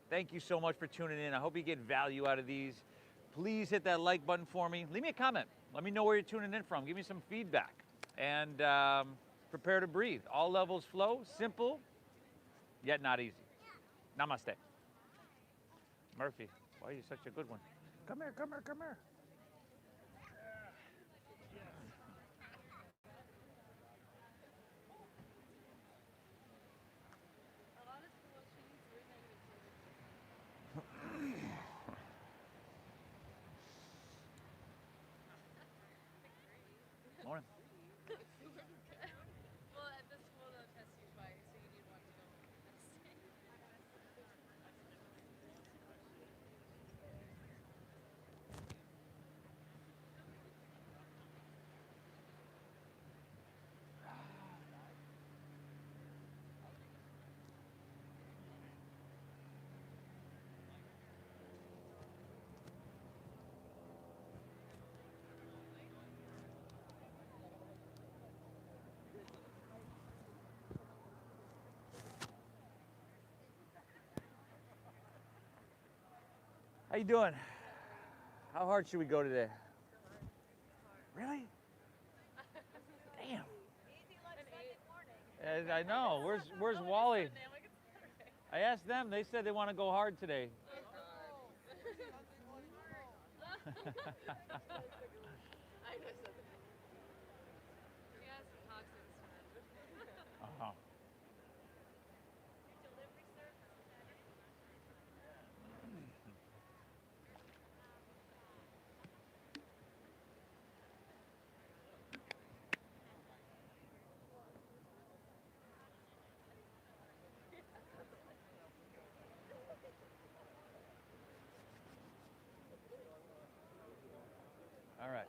Thank you so much for tuning in. I hope you get value out of these. Please hit that like button for me. Leave me a comment. Let me know where you're tuning in from. Give me some feedback. And prepare to breathe. All levels flow. Simple, yet not easy. Namaste. Murphy, why are you such a good one? Come here, come here, come here. Morning. Well, at this school they'll test you twice, so you need one to go. How you doing? How hard should we go today? Really? Damn. Easy like Sunday morning. I know. Where's Wally? I asked them. They said they want to go hard today. I know something. He has some toxins tonight. Uh-huh. Delivery service. All right.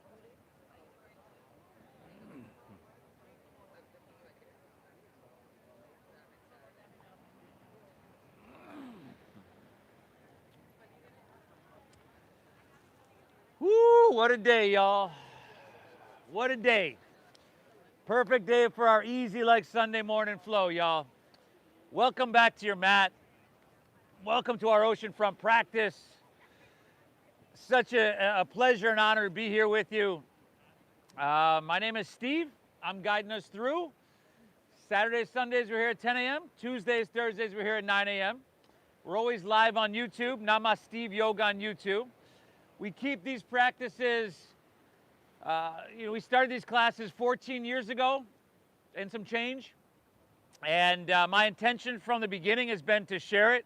Woo, what a day, y'all. What a day. Perfect day for our easy like Sunday morning flow, y'all. Welcome back to your mat. Welcome to our Oceanfront practice. Such a pleasure and honor to be here with you. My name is Steve. I'm guiding us through. Saturdays, Sundays, we're here at 10 a.m. Tuesdays, Thursdays, we're here at 9 a.m. We're always live on YouTube, Namaste Steve Yoga on YouTube. We keep these practices, we started these classes 14 years ago and some change. And my intention from the beginning has been to share it,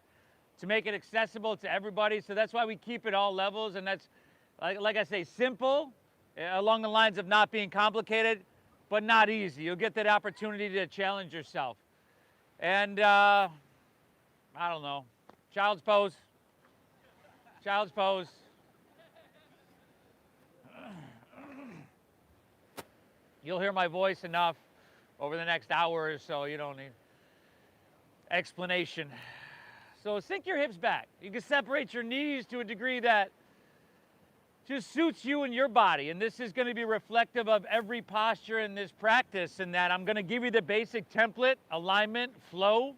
to make it accessible to everybody. So that's why we keep it all levels. And that's, like I say, simple, along the lines of not being complicated, but not easy. You'll get that opportunity to challenge yourself. And I don't know, child's pose. Child's pose. You'll hear my voice enough over the next hour or so. You don't need explanation. So sink your hips back. You can separate your knees to a degree that just suits you and your body. And this is going to be reflective of every posture in this practice, in that I'm going to give you the basic template, alignment, flow.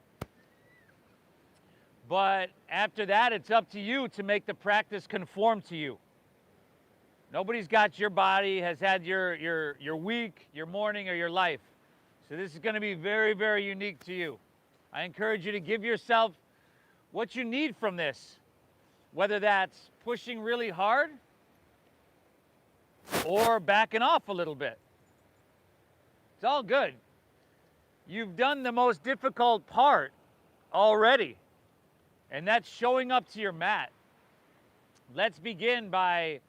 But after that, it's up to you to make the practice conform to you. Nobody's got your body, has had your week, your morning, or your life. So this is going to be very, very unique to you. I encourage you to give yourself what you need from this, whether that's pushing really hard or backing off a little bit. It's all good. You've done the most difficult part already, and that's showing up to your mat. Let's begin by,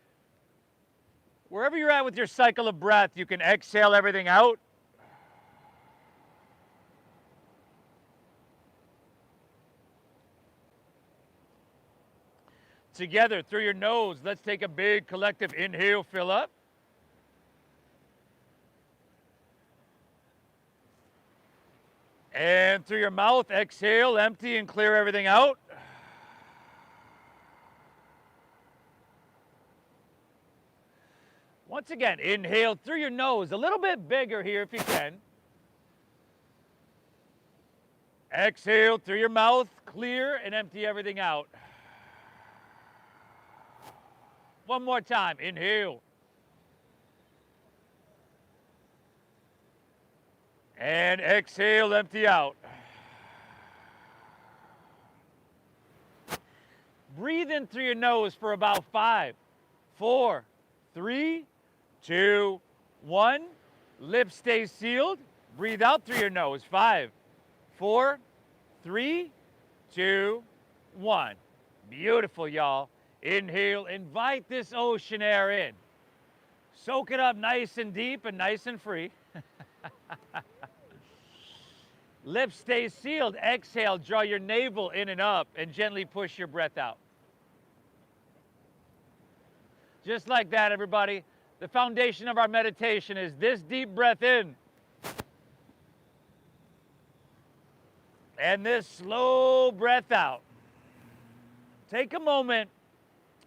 wherever you're at with your cycle of breath, you can exhale everything out. Together through your nose, let's take a big collective inhale, fill up. And through your mouth, exhale, empty and clear everything out. Once again, inhale through your nose, a little bit bigger here if you can. Exhale through your mouth, clear and empty everything out. One more time, inhale. And exhale, empty out. Breathe in through your nose for about 5, 4, 3, 2, 1. Lips stay sealed. Breathe out through your nose. 5, 4, 3, 2, 1. Beautiful, y'all. Inhale, invite this ocean air in. Soak it up nice and deep and nice and free. Lips stay sealed. Exhale, draw your navel in and up and gently push your breath out. Just like that, everybody. The foundation of our meditation is this deep breath in and this slow breath out. Take a moment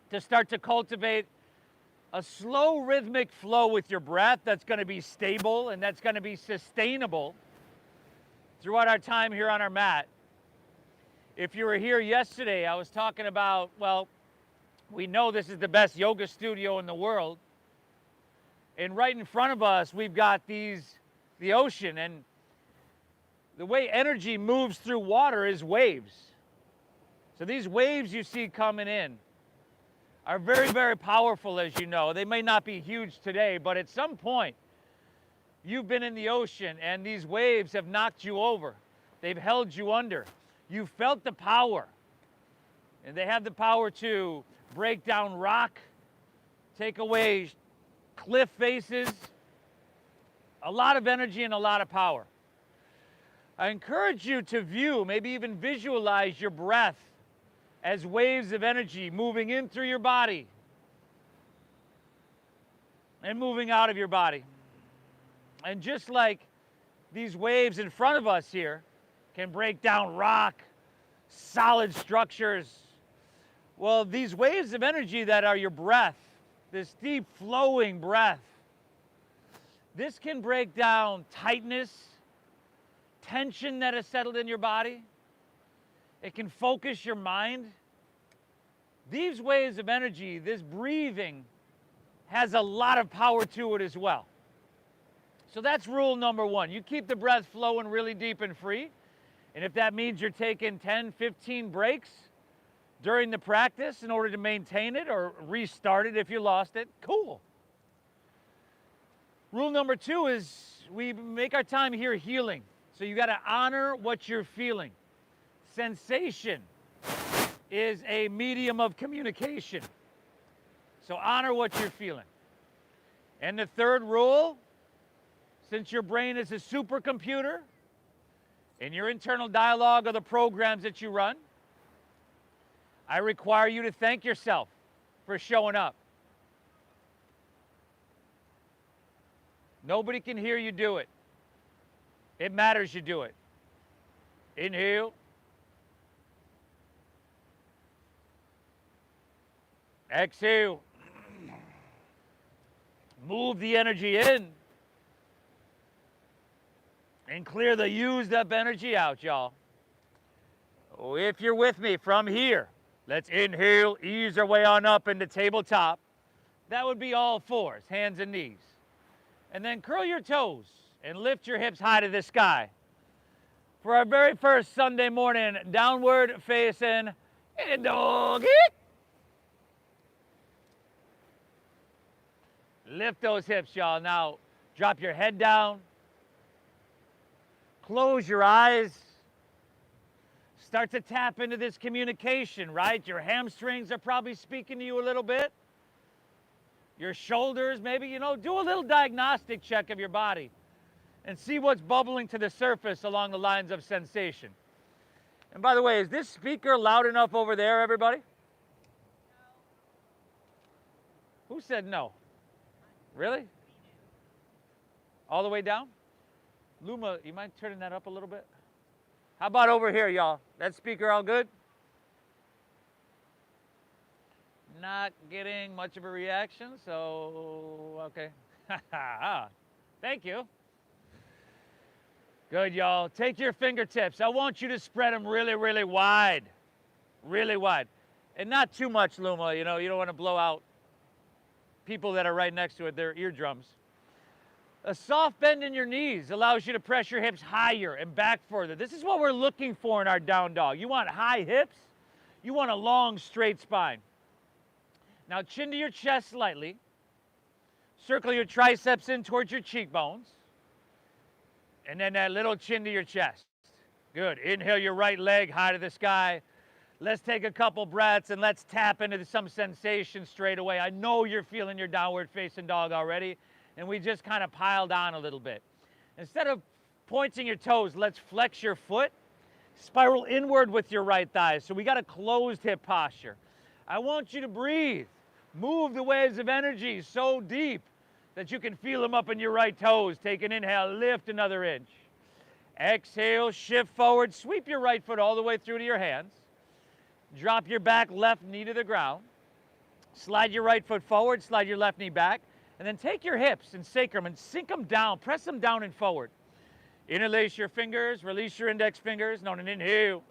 to start to cultivate a slow rhythmic flow with your breath that's going to be stable and that's going to be sustainable throughout our time here on our mat. If you were here yesterday, I was talking about, well, we know this is the best yoga studio in the world. And right in front of us, we've got the ocean, and the way energy moves through water is waves. So these waves you see coming in are very, very powerful, as you know. They may not be huge today, but at some point, you've been in the ocean and these waves have knocked you over. They've held you under. You've felt the power. And they have the power to break down rock, take away cliff faces, a lot of energy and a lot of power. I encourage you to view, maybe even visualize your breath as waves of energy moving in through your body and moving out of your body. And just like these waves in front of us here can break down rock, solid structures, well, these waves of energy that are your breath, this deep flowing breath, this can break down tightness, tension that has settled in your body. It can focus your mind. These waves of energy, this breathing, has a lot of power to it as well. So that's rule number 1. You keep the breath flowing really deep and free. And if that means you're taking 10, 15 breaks during the practice in order to maintain it or restart it if you lost it, cool. Rule number 2 is we make our time here healing. So you got to honor what you're feeling. Sensation is a medium of communication. So honor what you're feeling. And the third rule, since your brain is a supercomputer, in your internal dialogue are the programs that you run, I require you to thank yourself for showing up. Nobody can hear you do it. It matters you do it. Inhale. Exhale. Move the energy in. And clear the used up energy out, y'all. Oh, if you're with me from here, let's inhale, ease our way on up into tabletop. That would be all fours, hands and knees. And then curl your toes and lift your hips high to the sky. For our very first Sunday morning, downward facing doggy. Lift those hips, y'all. Now, drop your head down. Close your eyes. Start to tap into this communication, right? Your hamstrings are probably speaking to you a little bit. Your shoulders, maybe, do a little diagnostic check of your body and see what's bubbling to the surface along the lines of sensation. And by the way, is this speaker loud enough over there, everybody? No. Who said no? Really? All the way down? Luma, you mind turning that up a little bit? How about over here, y'all? That speaker all good? Not getting much of a reaction, so okay. Thank you. Good, y'all. Take your fingertips. I want you to spread them really, really wide. Really wide. And not too much, Luma. You know, you don't want to blow out people that are right next to it, their eardrums. A soft bend in your knees allows you to press your hips higher and back further. This is what we're looking for in our down dog. You want high hips. You want a long, straight spine. Now, chin to your chest slightly. Circle your triceps in towards your cheekbones. And then that little chin to your chest. Good. Inhale your right leg high to the sky. Let's take a couple breaths and let's tap into some sensation straight away. I know you're feeling your downward facing dog already, and we just kind of piled on a little bit. Instead of pointing your toes, let's flex your foot. Spiral inward with your right thigh. So we got a closed hip posture. I want you to breathe. Move the waves of energy so deep that you can feel them up in your right toes. Take an inhale, lift another inch. Exhale, shift forward, sweep your right foot all the way through to your hands. Drop your back left knee to the ground. Slide your right foot forward, slide your left knee back, and then take your hips and sacrum and sink them down, press them down and forward. Interlace your fingers, release your index fingers, on an inhale.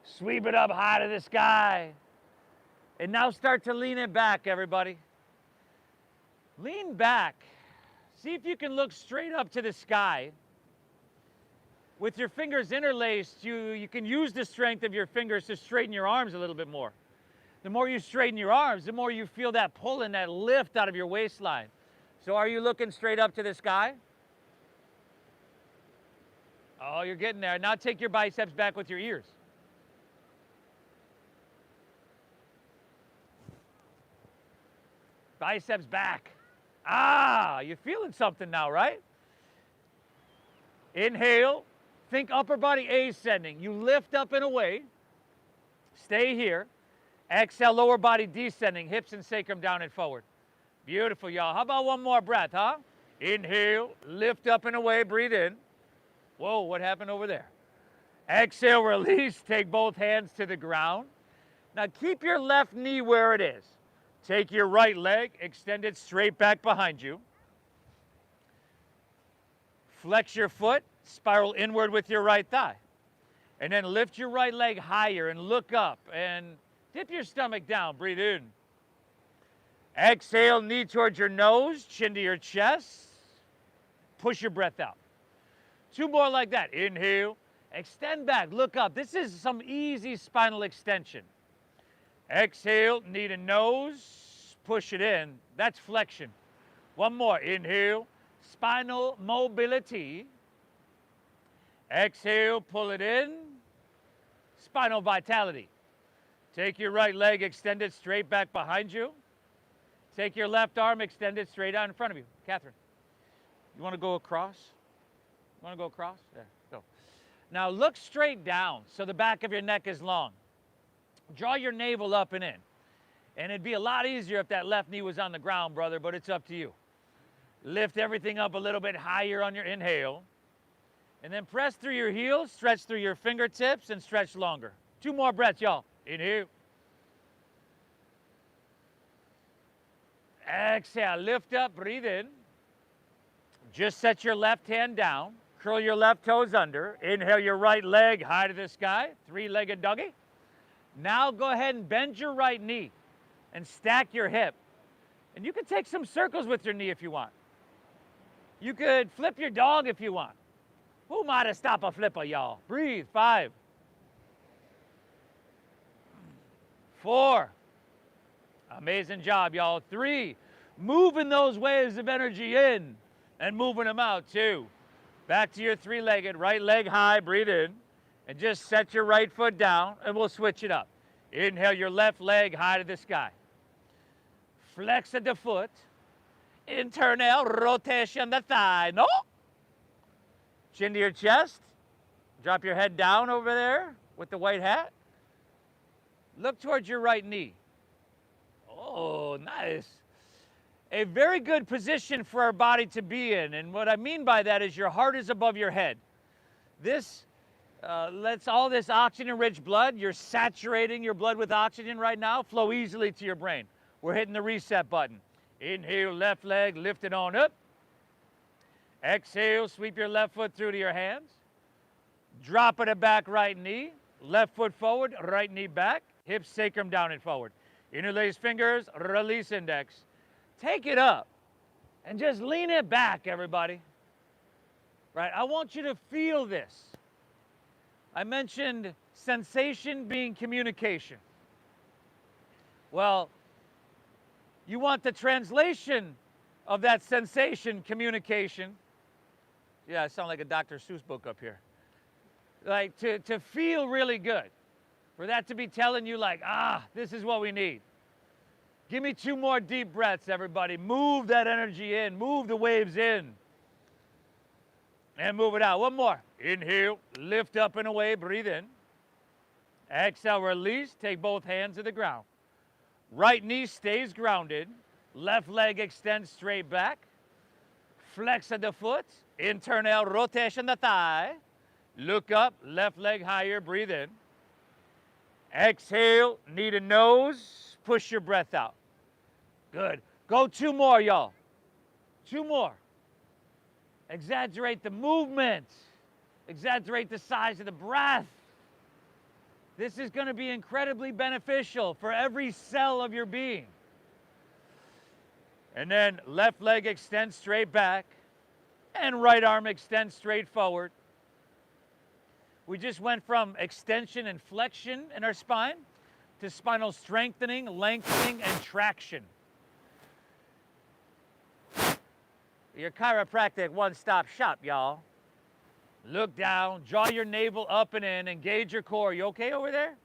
Sweep it up high to the sky. And now start to lean it back, everybody. Lean back. See if you can look straight up to the sky. With your fingers interlaced, you can use the strength of your fingers to straighten your arms a little bit more. The more you straighten your arms, the more you feel that pull and that lift out of your waistline. So are you looking straight up to the sky? Oh, you're getting there. Now take your biceps back with your ears. Biceps back. Ah, you're feeling something now, right? Inhale. Think upper body ascending. You lift up and away. Stay here. Exhale, lower body descending. Hips and sacrum down and forward. Beautiful, y'all. How about one more breath, huh? Inhale. Lift up and away. Breathe in. Whoa, what happened over there? Exhale, release. Take both hands to the ground. Now keep your left knee where it is. Take your right leg, extend it straight back behind you. Flex your foot, spiral inward with your right thigh. And then lift your right leg higher and look up and dip your stomach down. Breathe in. Exhale, knee towards your nose, chin to your chest. Push your breath out. Two more like that. Inhale, extend back, look up. This is some easy spinal extension. Exhale, knee to nose, push it in. That's flexion. One more. Inhale, spinal mobility. Exhale, pull it in. Spinal vitality. Take your right leg, extend it straight back behind you. Take your left arm, extend it straight out in front of you. Catherine, you want to go across? You want to go across? There, go. Now look straight down so the back of your neck is long. Draw your navel up and in. And it'd be a lot easier if that left knee was on the ground, brother, but it's up to you. Lift everything up a little bit higher on your inhale. And then press through your heels, stretch through your fingertips, and stretch longer. Two more breaths, y'all. Inhale. Exhale, lift up, breathe in. Just set your left hand down. Curl your left toes under. Inhale your right leg high to the sky. Three-legged doggy. Now go ahead and bend your right knee and stack your hip. And you can take some circles with your knee if you want. You could flip your dog if you want. Who might have stopped a flipper, y'all? Breathe. 5, 4. Amazing job, y'all. 3, moving those waves of energy in and moving them out. 2, back to your three-legged, right leg high, breathe in. And just set your right foot down, and we'll switch it up. Inhale your left leg high to the sky. Flex at the foot. Internal rotation the thigh. No. Chin to your chest. Drop your head down over there with the white hat. Look towards your right knee. Oh, nice. A very good position for our body to be in. And what I mean by that is your heart is above your head. This lets all this oxygen-rich blood, you're saturating your blood with oxygen right now, flow easily to your brain. We're hitting the reset button. Inhale, left leg, lift it on up. Exhale, sweep your left foot through to your hands. Drop it back, right knee. Left foot forward, right knee back. Hips sacrum down and forward. Interlace fingers, release index. Take it up and just lean it back, everybody. Right? I want you to feel this. I mentioned sensation being communication. Well, you want the translation of that sensation communication. Yeah, I sound like a Dr. Seuss book up here. Like to feel really good. For that to be telling you like, this is what we need. Give me 2 more deep breaths, everybody. Move that energy in. Move the waves in. And move it out. One more. Inhale, lift up and away, breathe in. Exhale, release, take both hands to the ground. Right knee stays grounded. Left leg extends straight back. Flex of the foot. Internal rotation the thigh. Look up, left leg higher, breathe in. Exhale, knee to nose, push your breath out. Good. Go 2 more, y'all. 2 more. Exaggerate the movement. Exaggerate the size of the breath. This is going to be incredibly beneficial for every cell of your being. And then left leg extends straight back and right arm extends straight forward. We just went from extension and flexion in our spine to spinal strengthening, lengthening, and traction. Your chiropractic one-stop shop, y'all. Look down, draw your navel up and in, engage your core. You okay over there?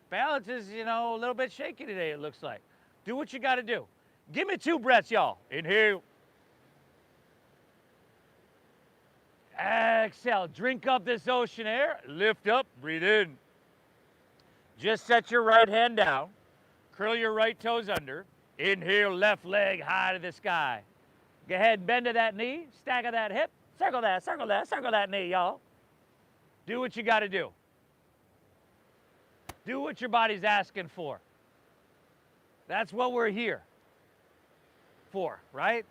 Balance is, a little bit shaky today, it looks like. Do what you got to do. Give me 2 breaths, y'all. Inhale. Exhale. Drink up this ocean air. Lift up. Breathe in. Just set your right hand down. Curl your right toes under. Inhale, left leg high to the sky. Go ahead and bend to that knee. Stagger that hip. Circle that, circle that, circle that knee, y'all. Do what you got to do. Do what your body's asking for. That's what we're here for, right?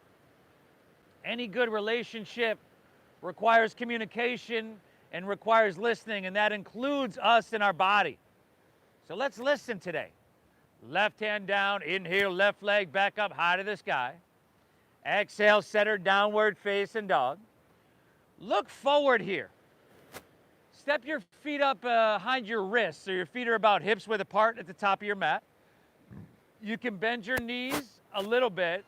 Any good relationship requires communication and requires listening, and that includes us and our body. So let's listen today. Left hand down, inhale, left leg back up high to the sky. Exhale, center downward facing dog. Look forward here. Step your feet up behind your wrists, so your feet are about hips width apart at the top of your mat. You can bend your knees a little bit.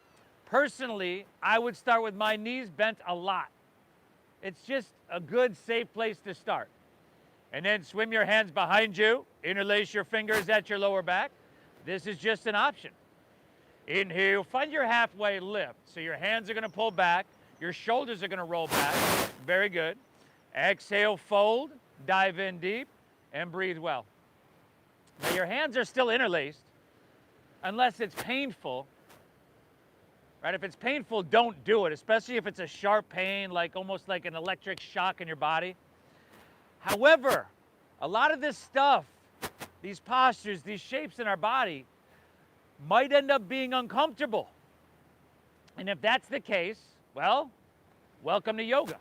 Personally, I would start with my knees bent a lot. It's just a good, safe place to start. And then swim your hands behind you. Interlace your fingers at your lower back. This is just an option. Inhale, find your halfway lift. So your hands are going to pull back. Your shoulders are going to roll back. Very good. Exhale, fold, dive in deep, and breathe well. Now your hands are still interlaced unless it's painful. Right? If it's painful, don't do it, especially if it's a sharp pain, like almost like an electric shock in your body. However, a lot of this stuff, these postures, these shapes in our body might end up being uncomfortable. And if that's the case, well, welcome to yoga.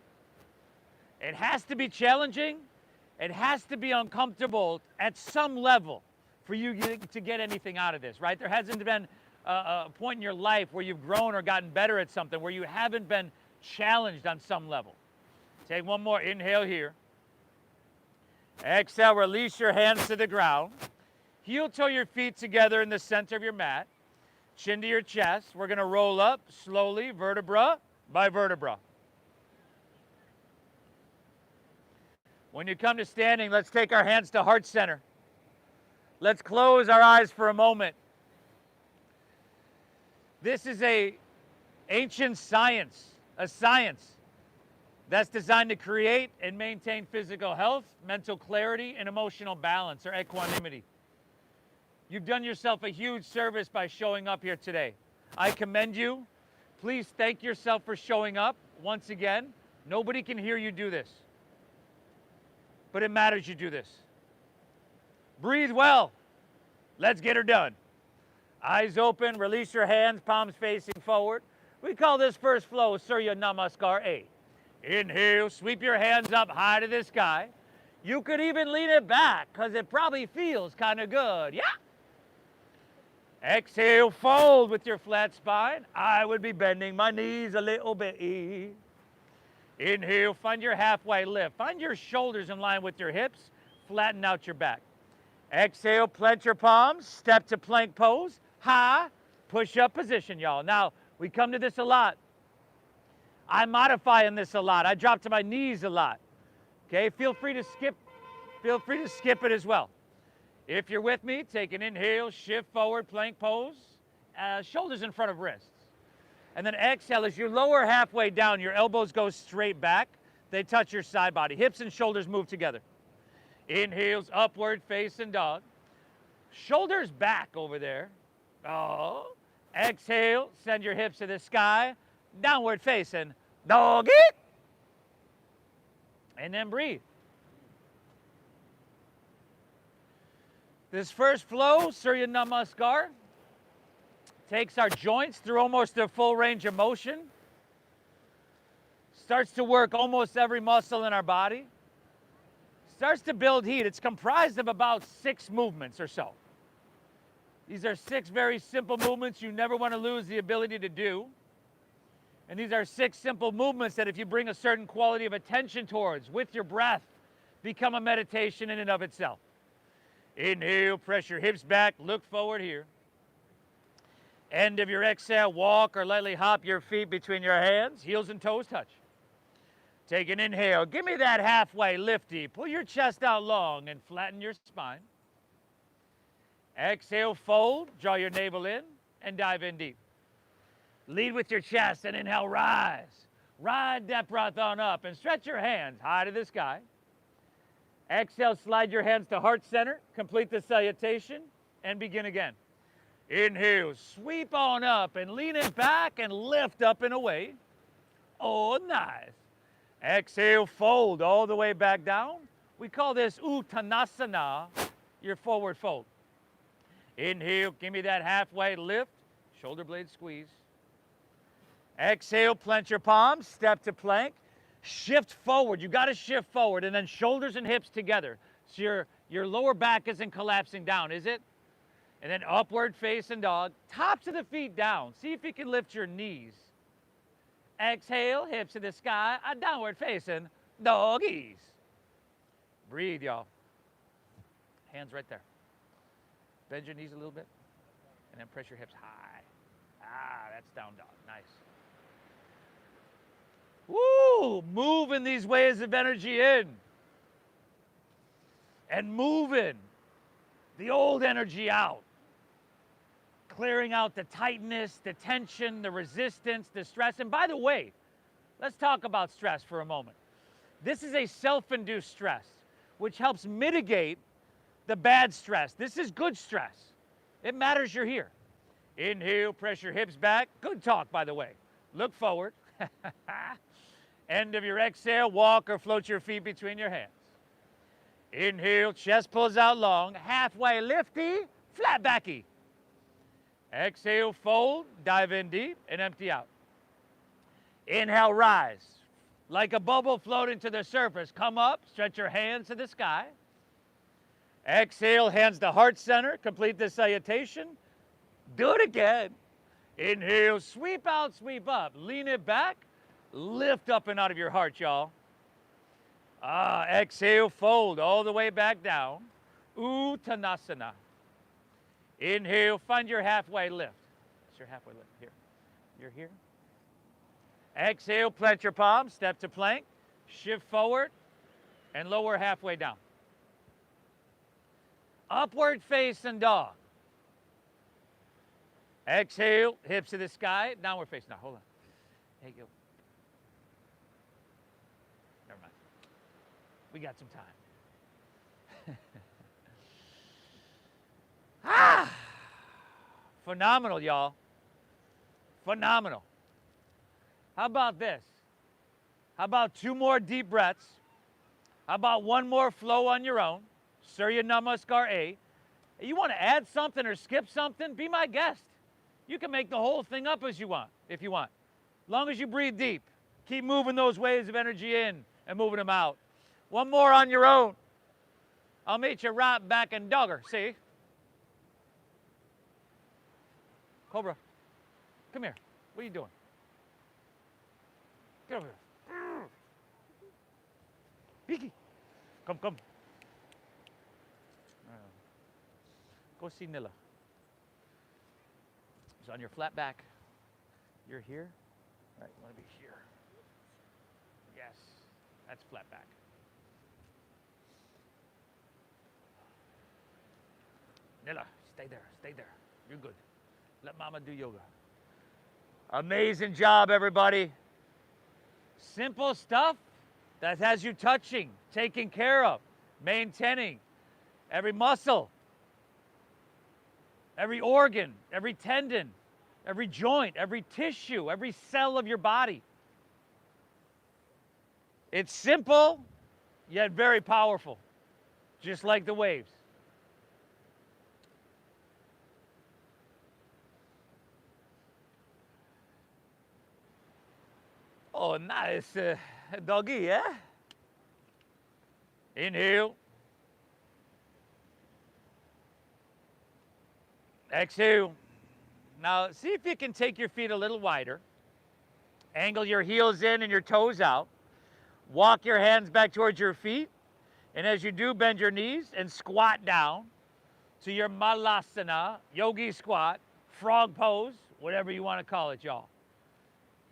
It has to be challenging. It has to be uncomfortable at some level for you to get anything out of this, right? There hasn't been a point in your life where you've grown or gotten better at something, where you haven't been challenged on some level. Take one more inhale here. Exhale, release your hands to the ground. Heel toe your feet together in the center of your mat. Chin to your chest. We're going to roll up slowly, vertebra by vertebra. When you come to standing, let's take our hands to heart center. Let's close our eyes for a moment. This is an ancient science, a science that's designed to create and maintain physical health, mental clarity, and emotional balance, or equanimity. You've done yourself a huge service by showing up here today. I commend you. Please thank yourself for showing up. Once again, nobody can hear you do this, but it matters you do this. Breathe well. Let's get her done. Eyes open, release your hands, palms facing forward. We call this first flow Surya Namaskar A. Inhale, sweep your hands up high to the sky. You could even lean it back because it probably feels kind of good. Yeah. Exhale, fold with your flat spine. I would be bending my knees a little bit. Inhale, find your halfway lift. Find your shoulders in line with your hips. Flatten out your back. Exhale, plant your palms. Step to plank pose. High, push-up position, y'all. Now, we come to this a lot. I modify in this a lot. I drop to my knees a lot. Okay, feel free to skip it as well. If you're with me, take an inhale, shift forward, plank pose, shoulders in front of wrists. And then exhale, as you lower halfway down, your elbows go straight back. They touch your side body. Hips and shoulders move together. Inhales, upward, facing dog. Shoulders back over there. Oh. Exhale, send your hips to the sky. Downward facing doggy. And then breathe. This first flow, Surya Namaskar, takes our joints through almost their full range of motion. Starts to work almost every muscle in our body. Starts to build heat. It's comprised of about 6 movements or so. These are 6 very simple movements you never want to lose the ability to do. And these are 6 simple movements that if you bring a certain quality of attention towards with your breath, become a meditation in and of itself. Inhale, press your hips back, look forward here. End of your exhale, walk or lightly hop your feet between your hands, heels and toes touch. Take an inhale, give me that halfway lifty, pull your chest out long and flatten your spine. Exhale, fold, draw your navel in and dive in deep. Lead with your chest and inhale, rise. Ride that breath on up and stretch your hands high to the sky. Exhale, slide your hands to heart center, complete the salutation, and begin again. Inhale, sweep on up and lean it back and lift up and away. Oh, nice. Exhale, fold all the way back down. We call this Uttanasana, your forward fold. Inhale, give me that halfway lift, shoulder blade squeeze. Exhale, plant your palms, step to plank. Shift forward. You got to shift forward, and then shoulders and hips together. So your lower back isn't collapsing down, is it? And then upward facing dog. Tops of the feet down. See if you can lift your knees. Exhale, hips to the sky. A downward facing doggies. Breathe, y'all. Hands right there. Bend your knees a little bit, and then press your hips high. Ah, that's down dog. Nice. Woo! Moving these waves of energy in. And moving the old energy out. Clearing out the tightness, the tension, the resistance, the stress. And by the way, let's talk about stress for a moment. This is a self-induced stress, which helps mitigate the bad stress. This is good stress. It matters you're here. Inhale, press your hips back. Good talk, by the way. Look forward. End of your exhale, walk or float your feet between your hands. Inhale, chest pulls out long, halfway lifty, flat backy. Exhale, fold, dive in deep, and empty out. Inhale, rise. Like a bubble floating to the surface, come up, stretch your hands to the sky. Exhale, hands to heart center, complete the salutation. Do it again. Inhale, sweep out, sweep up, lean it back. Lift up and out of your heart, y'all. Exhale, fold all the way back down. Uttanasana. Inhale, find your halfway lift. It's your halfway lift. Here. You're here. Exhale, plant your palms, step to plank, shift forward, and lower halfway down. Upward facing dog. Exhale, hips to the sky, downward face. Now, hold on. There you go. Never mind. We got some time. Phenomenal, y'all. Phenomenal. How about this? How about 2 more deep breaths? How about 1 more flow on your own? Surya Namaskar A. You want to add something or skip something? Be my guest. You can make the whole thing up as you want, if you want. As long as you breathe deep. Keep moving those waves of energy in and moving them out. One more on your own. I'll meet you right back in dogger, see? Cobra, come here. What are you doing? Get over here. Beaky, come. Go see Nilla. He's on your flat back. You're here? All right, you want to be here. Yes, that's flat back. Nilla, stay there. You're good. Let mama do yoga. Amazing job, everybody. Simple stuff that has you touching, taking care of, maintaining every muscle, every organ, every tendon, every joint, every tissue, every cell of your body. It's simple, yet very powerful, just like the waves. Oh, nice doggy, yeah? Inhale. Exhale. Now, see if you can take your feet a little wider. Angle your heels in and your toes out. Walk your hands back towards your feet. And as you do, bend your knees and squat down to your malasana, yogi squat, frog pose, whatever you want to call it, y'all.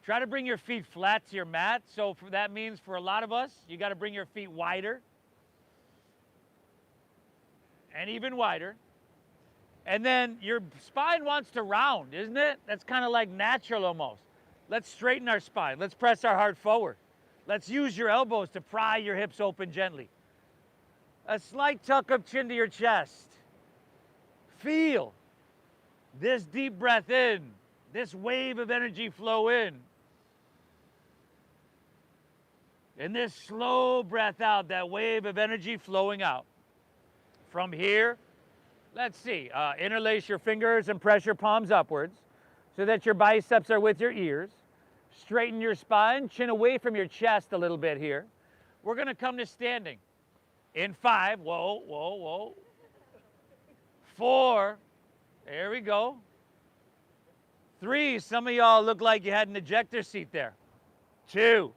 Try to bring your feet flat to your mat. So that means for a lot of us, you got to bring your feet wider and even wider. And then your spine wants to round, isn't it? That's kind of like natural almost. Let's straighten our spine. Let's press our heart forward. Let's use your elbows to pry your hips open gently. A slight tuck of chin to your chest. Feel this deep breath in, this wave of energy flow in. And this slow breath out, that wave of energy flowing out. From here, let's see, interlace your fingers and press your palms upwards so that your biceps are with your ears. Straighten your spine, chin away from your chest a little bit here. We're gonna come to standing. In 5, whoa. 4, there we go. 3, some of y'all look like you had an ejector seat there. 2,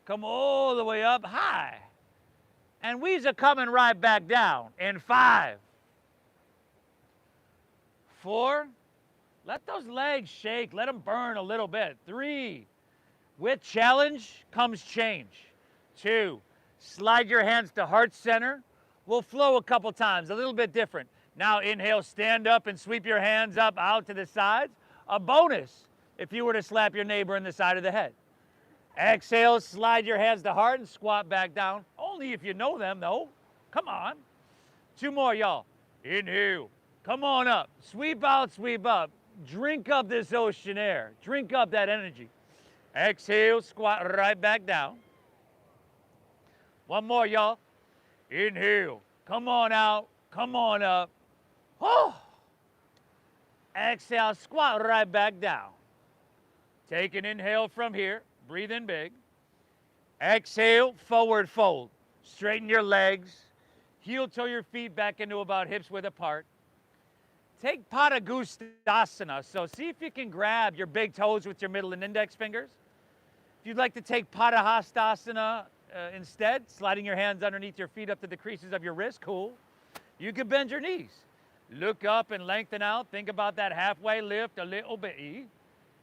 come all the way up high. And we's a coming right back down. In 5, 4, let those legs shake, let them burn a little bit. 3, with challenge comes change. 2, slide your hands to heart center. We'll flow a couple times, a little bit different. Now inhale, stand up and sweep your hands up out to the sides. A bonus if you were to slap your neighbor in the side of the head. Exhale, slide your hands to heart and squat back down. Only if you know them, though. Come on. 2 more, y'all. Inhale. Come on up. Sweep out, sweep up. Drink up this ocean air. Drink up that energy. Exhale, squat right back down. 1 more, y'all. Inhale. Come on out. Come on up. Oh. Exhale, squat right back down. Take an inhale from here. Breathe in big. Exhale, forward fold. Straighten your legs. Heel toe your feet back into about hips width apart. Take Padagustasana. So see if you can grab your big toes with your middle and index fingers. If you'd like to take Padahastasana instead, sliding your hands underneath your feet up to the creases of your wrist, cool. You can bend your knees. Look up and lengthen out. Think about that halfway lift a little bit.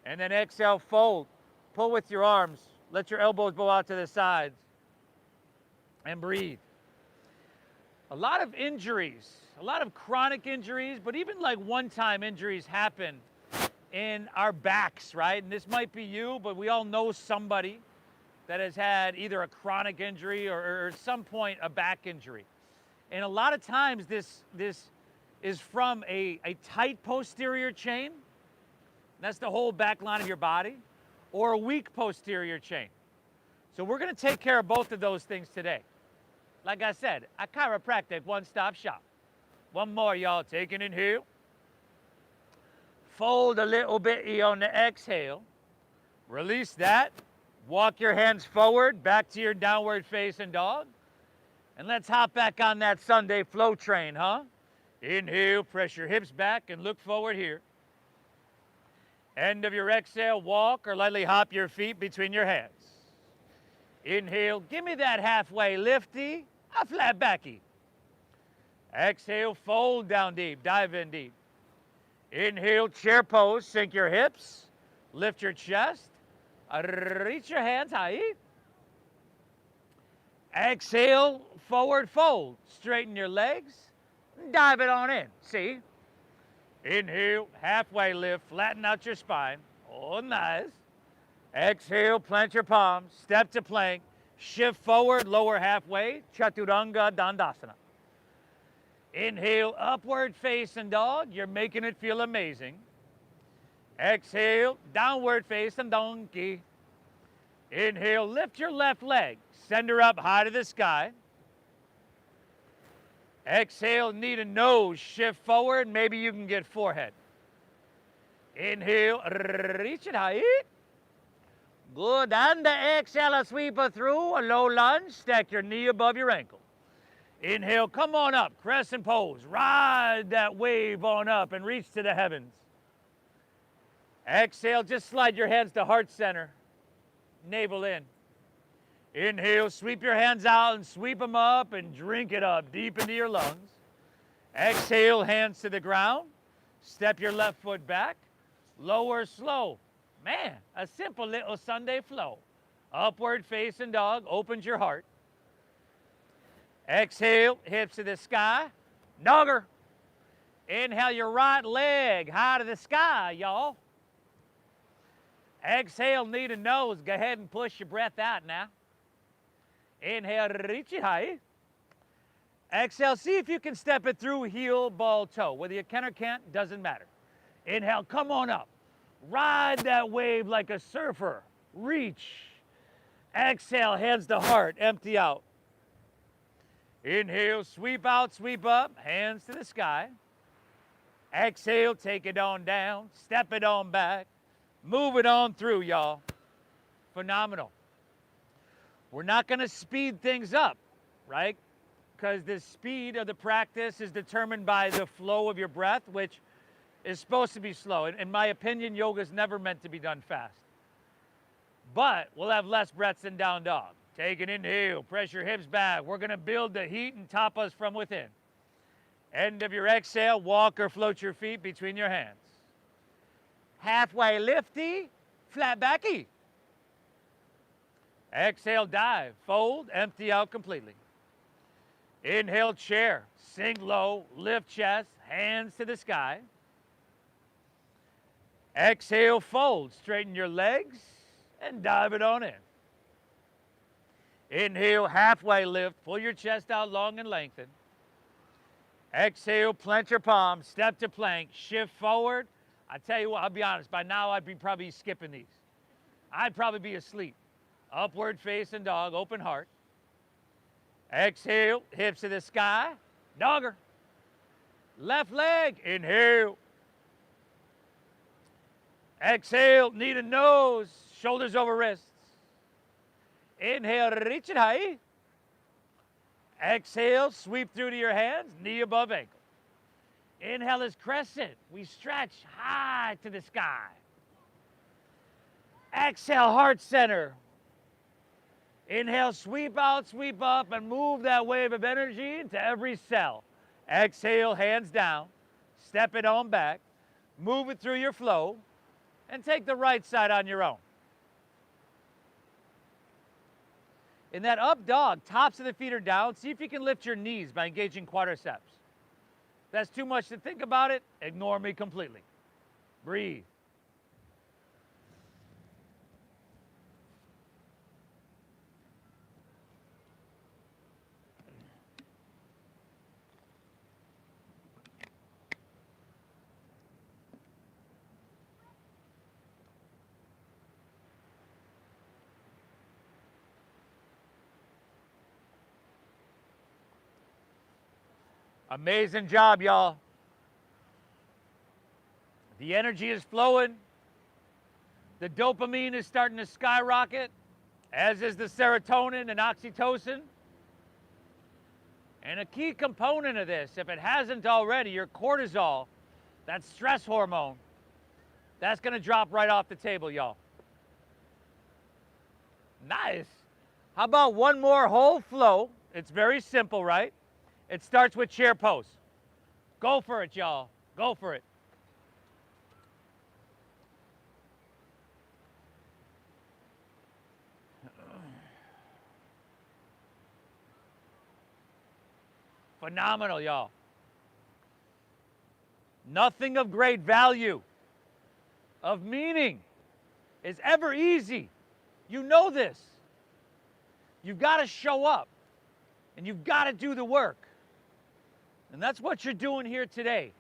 And then exhale, fold. Pull with your arms. Let your elbows bow out to the sides. And breathe. A lot of injuries, a lot of chronic injuries, but even like one-time injuries happen in our backs, right? And this might be you, but we all know somebody that has had either a chronic injury or at some point a back injury. And a lot of times this is from a tight posterior chain. That's the whole back line of your body, or a weak posterior chain. So we're going to take care of both of those things today. Like I said, a chiropractic one-stop shop. 1 more, y'all. Take an inhale. Fold a little bit on the exhale. Release that. Walk your hands forward, back to your downward facing dog. And let's hop back on that Sunday flow train, huh? Inhale, press your hips back and look forward here. End of your exhale, walk or lightly hop your feet between your hands. Inhale, give me that halfway lifty, a flat backy. Exhale, fold down deep, dive in deep. Inhale, chair pose, sink your hips, lift your chest, reach your hands high. Exhale, forward fold, straighten your legs, dive it on in, see? Inhale, halfway lift, flatten out your spine, oh nice. Exhale, plant your palms, step to plank, shift forward, lower halfway, Chaturanga Dandasana. Inhale, upward facing dog, you're making it feel amazing. Exhale, downward facing donkey. Inhale, lift your left leg, send her up high to the sky. Exhale, knee to nose, shift forward, maybe you can get forehead. Inhale, reach it high. Good, and the exhale, sweep her through, a low lunge, stack your knee above your ankle. Inhale, come on up, crescent pose, ride that wave on up and reach to the heavens. Exhale, just slide your hands to heart center, navel in. Inhale, sweep your hands out and sweep them up and drink it up deep into your lungs. Exhale, hands to the ground, step your left foot back, lower slow. Man, a simple little Sunday flow. Upward facing dog, opens your heart. Exhale, hips to the sky, dogger. Inhale your right leg high to the sky, y'all. Exhale, knee to nose. Go ahead and push your breath out now. Inhale, reach it high. Exhale, see if you can step it through heel, ball, toe. Whether you can or can't, doesn't matter. Inhale, come on up. Ride that wave like a surfer. Reach. Exhale, hands to heart, empty out. Inhale, sweep out, sweep up, hands to the sky. Exhale, take it on down, step it on back, move it on through, y'all. Phenomenal. We're not going to speed things up, right? Because the speed of the practice is determined by the flow of your breath, which is supposed to be slow. In my opinion, yoga is never meant to be done fast. But we'll have less breaths than down dog. Take an inhale, press your hips back. We're going to build the heat and top us from within. End of your exhale, walk or float your feet between your hands. Halfway lifty, flat backy. Exhale, dive, fold, empty out completely. Inhale, chair, sink low, lift chest, hands to the sky. Exhale, fold, straighten your legs and dive it on in. Inhale, halfway lift, pull your chest out long and lengthen. Exhale, plant your palms, step to plank, shift forward. I tell you what, I'll be honest, by now I'd be probably skipping these. I'd probably be asleep. Upward facing dog, open heart. Exhale, hips to the sky, dogger. Left leg, inhale. Exhale, knee to nose, shoulders over wrists. Inhale, reach it high. Exhale, sweep through to your hands, knee above ankle. Inhale is crescent. We stretch high to the sky. Exhale, heart center. Inhale, sweep out, sweep up, and move that wave of energy into every cell. Exhale, hands down. Step it on back. Move it through your flow. And take the right side on your own. In that up dog, tops of the feet are down. See if you can lift your knees by engaging quadriceps. If that's too much to think about it, ignore me completely. Breathe. Amazing job, y'all. The energy is flowing. The dopamine is starting to skyrocket. as is the serotonin and oxytocin. And a key component of this, if it hasn't already, your cortisol, that stress hormone, that's going to drop right off the table, y'all. Nice. How about one more whole flow? It's very simple, right? It starts with chair pose. Go for it, y'all. Go for it. Phenomenal, y'all. Nothing of great value, of meaning, is ever easy. You know this. You've got to show up, and you've got to do the work. And that's what you're doing here today.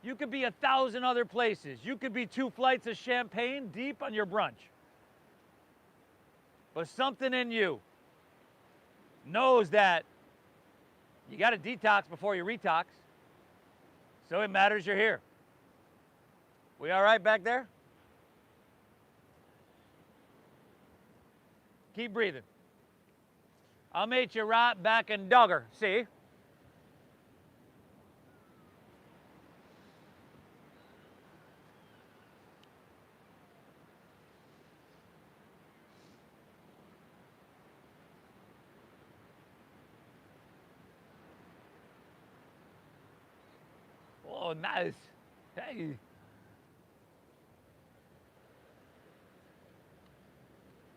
You could be 1,000 other places. You could be 2 flights of champagne deep on your brunch. But something in you knows that you got to detox before you retox. So it matters you're here. We all right back there? Keep breathing. I'll meet you right back in Dogger. See? Oh, nice. Hey.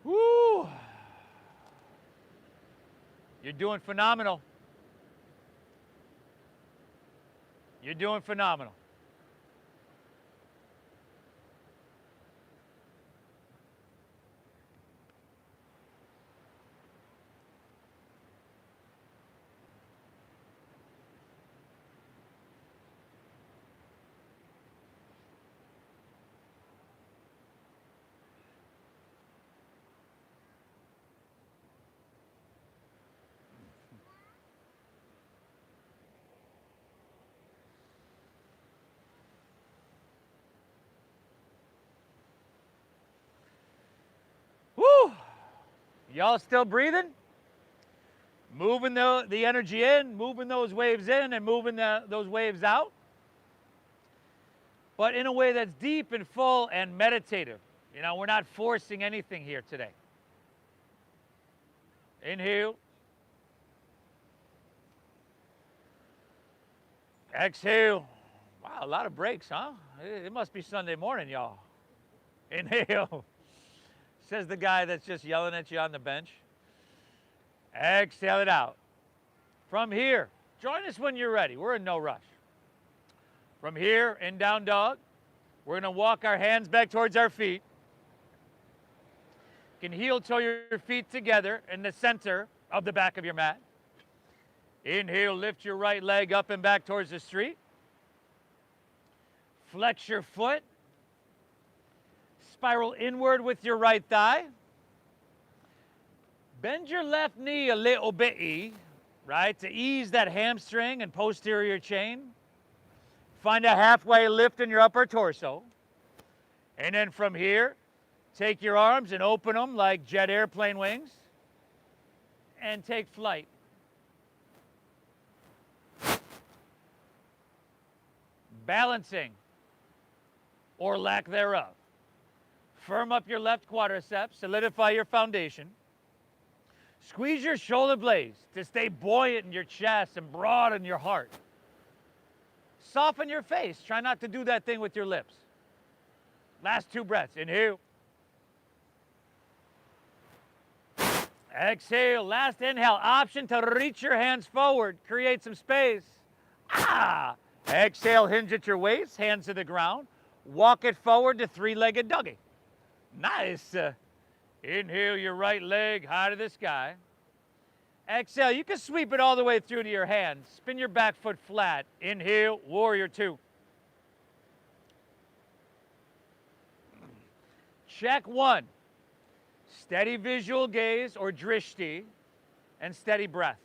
Woo. You're doing phenomenal. You're doing phenomenal. Woo! Y'all still breathing? Moving the energy in, moving those waves in, and moving those waves out. But in a way that's deep and full and meditative. You know, we're not forcing anything here today. Inhale. Exhale. Wow, a lot of breaks, huh? It must be Sunday morning, y'all. Inhale. Says the guy that's just yelling at you on the bench. Exhale it out. From here, join us when you're ready. We're in no rush. From here, in down dog, we're going to walk our hands back towards our feet. You can heel toe your feet together in the center of the back of your mat. Inhale, lift your right leg up and back towards the street. Flex your foot. Spiral inward with your right thigh. Bend your left knee a little bit, right, to ease that hamstring and posterior chain. Find a halfway lift in your upper torso. And then from here, take your arms and open them like jet airplane wings. And take flight. Balancing, or lack thereof. Firm up your left quadriceps, solidify your foundation. Squeeze your shoulder blades to stay buoyant in your chest and broad in your heart. Soften your face. Try not to do that thing with your lips. Last 2 breaths. Inhale. Exhale. Last inhale. Option to reach your hands forward. Create some space. Ah! Exhale. Hinge at your waist. Hands to the ground. Walk it forward to 3-legged doggy. Nice. Inhale your right leg high to the sky. Exhale, you can sweep it all the way through to your hands. Spin your back foot flat. Inhale, warrior 2. Check 1. Steady visual gaze or drishti and steady breath.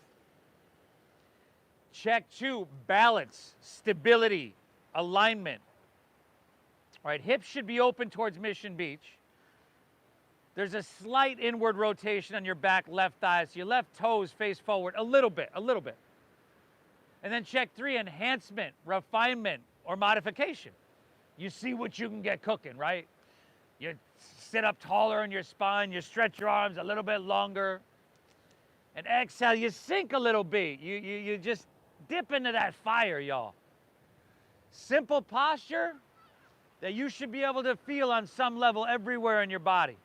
Check 2, balance, stability, alignment. All right, hips should be open towards Mission Beach. There's a slight inward rotation on your back left thigh, so your left toes face forward a little bit. And then check 3, enhancement, refinement, or modification. You see what you can get cooking, right? You sit up taller in your spine, you stretch your arms a little bit longer. And exhale, you sink a little bit. You just dip into that fire, y'all. Simple posture that you should be able to feel on some level everywhere in your body.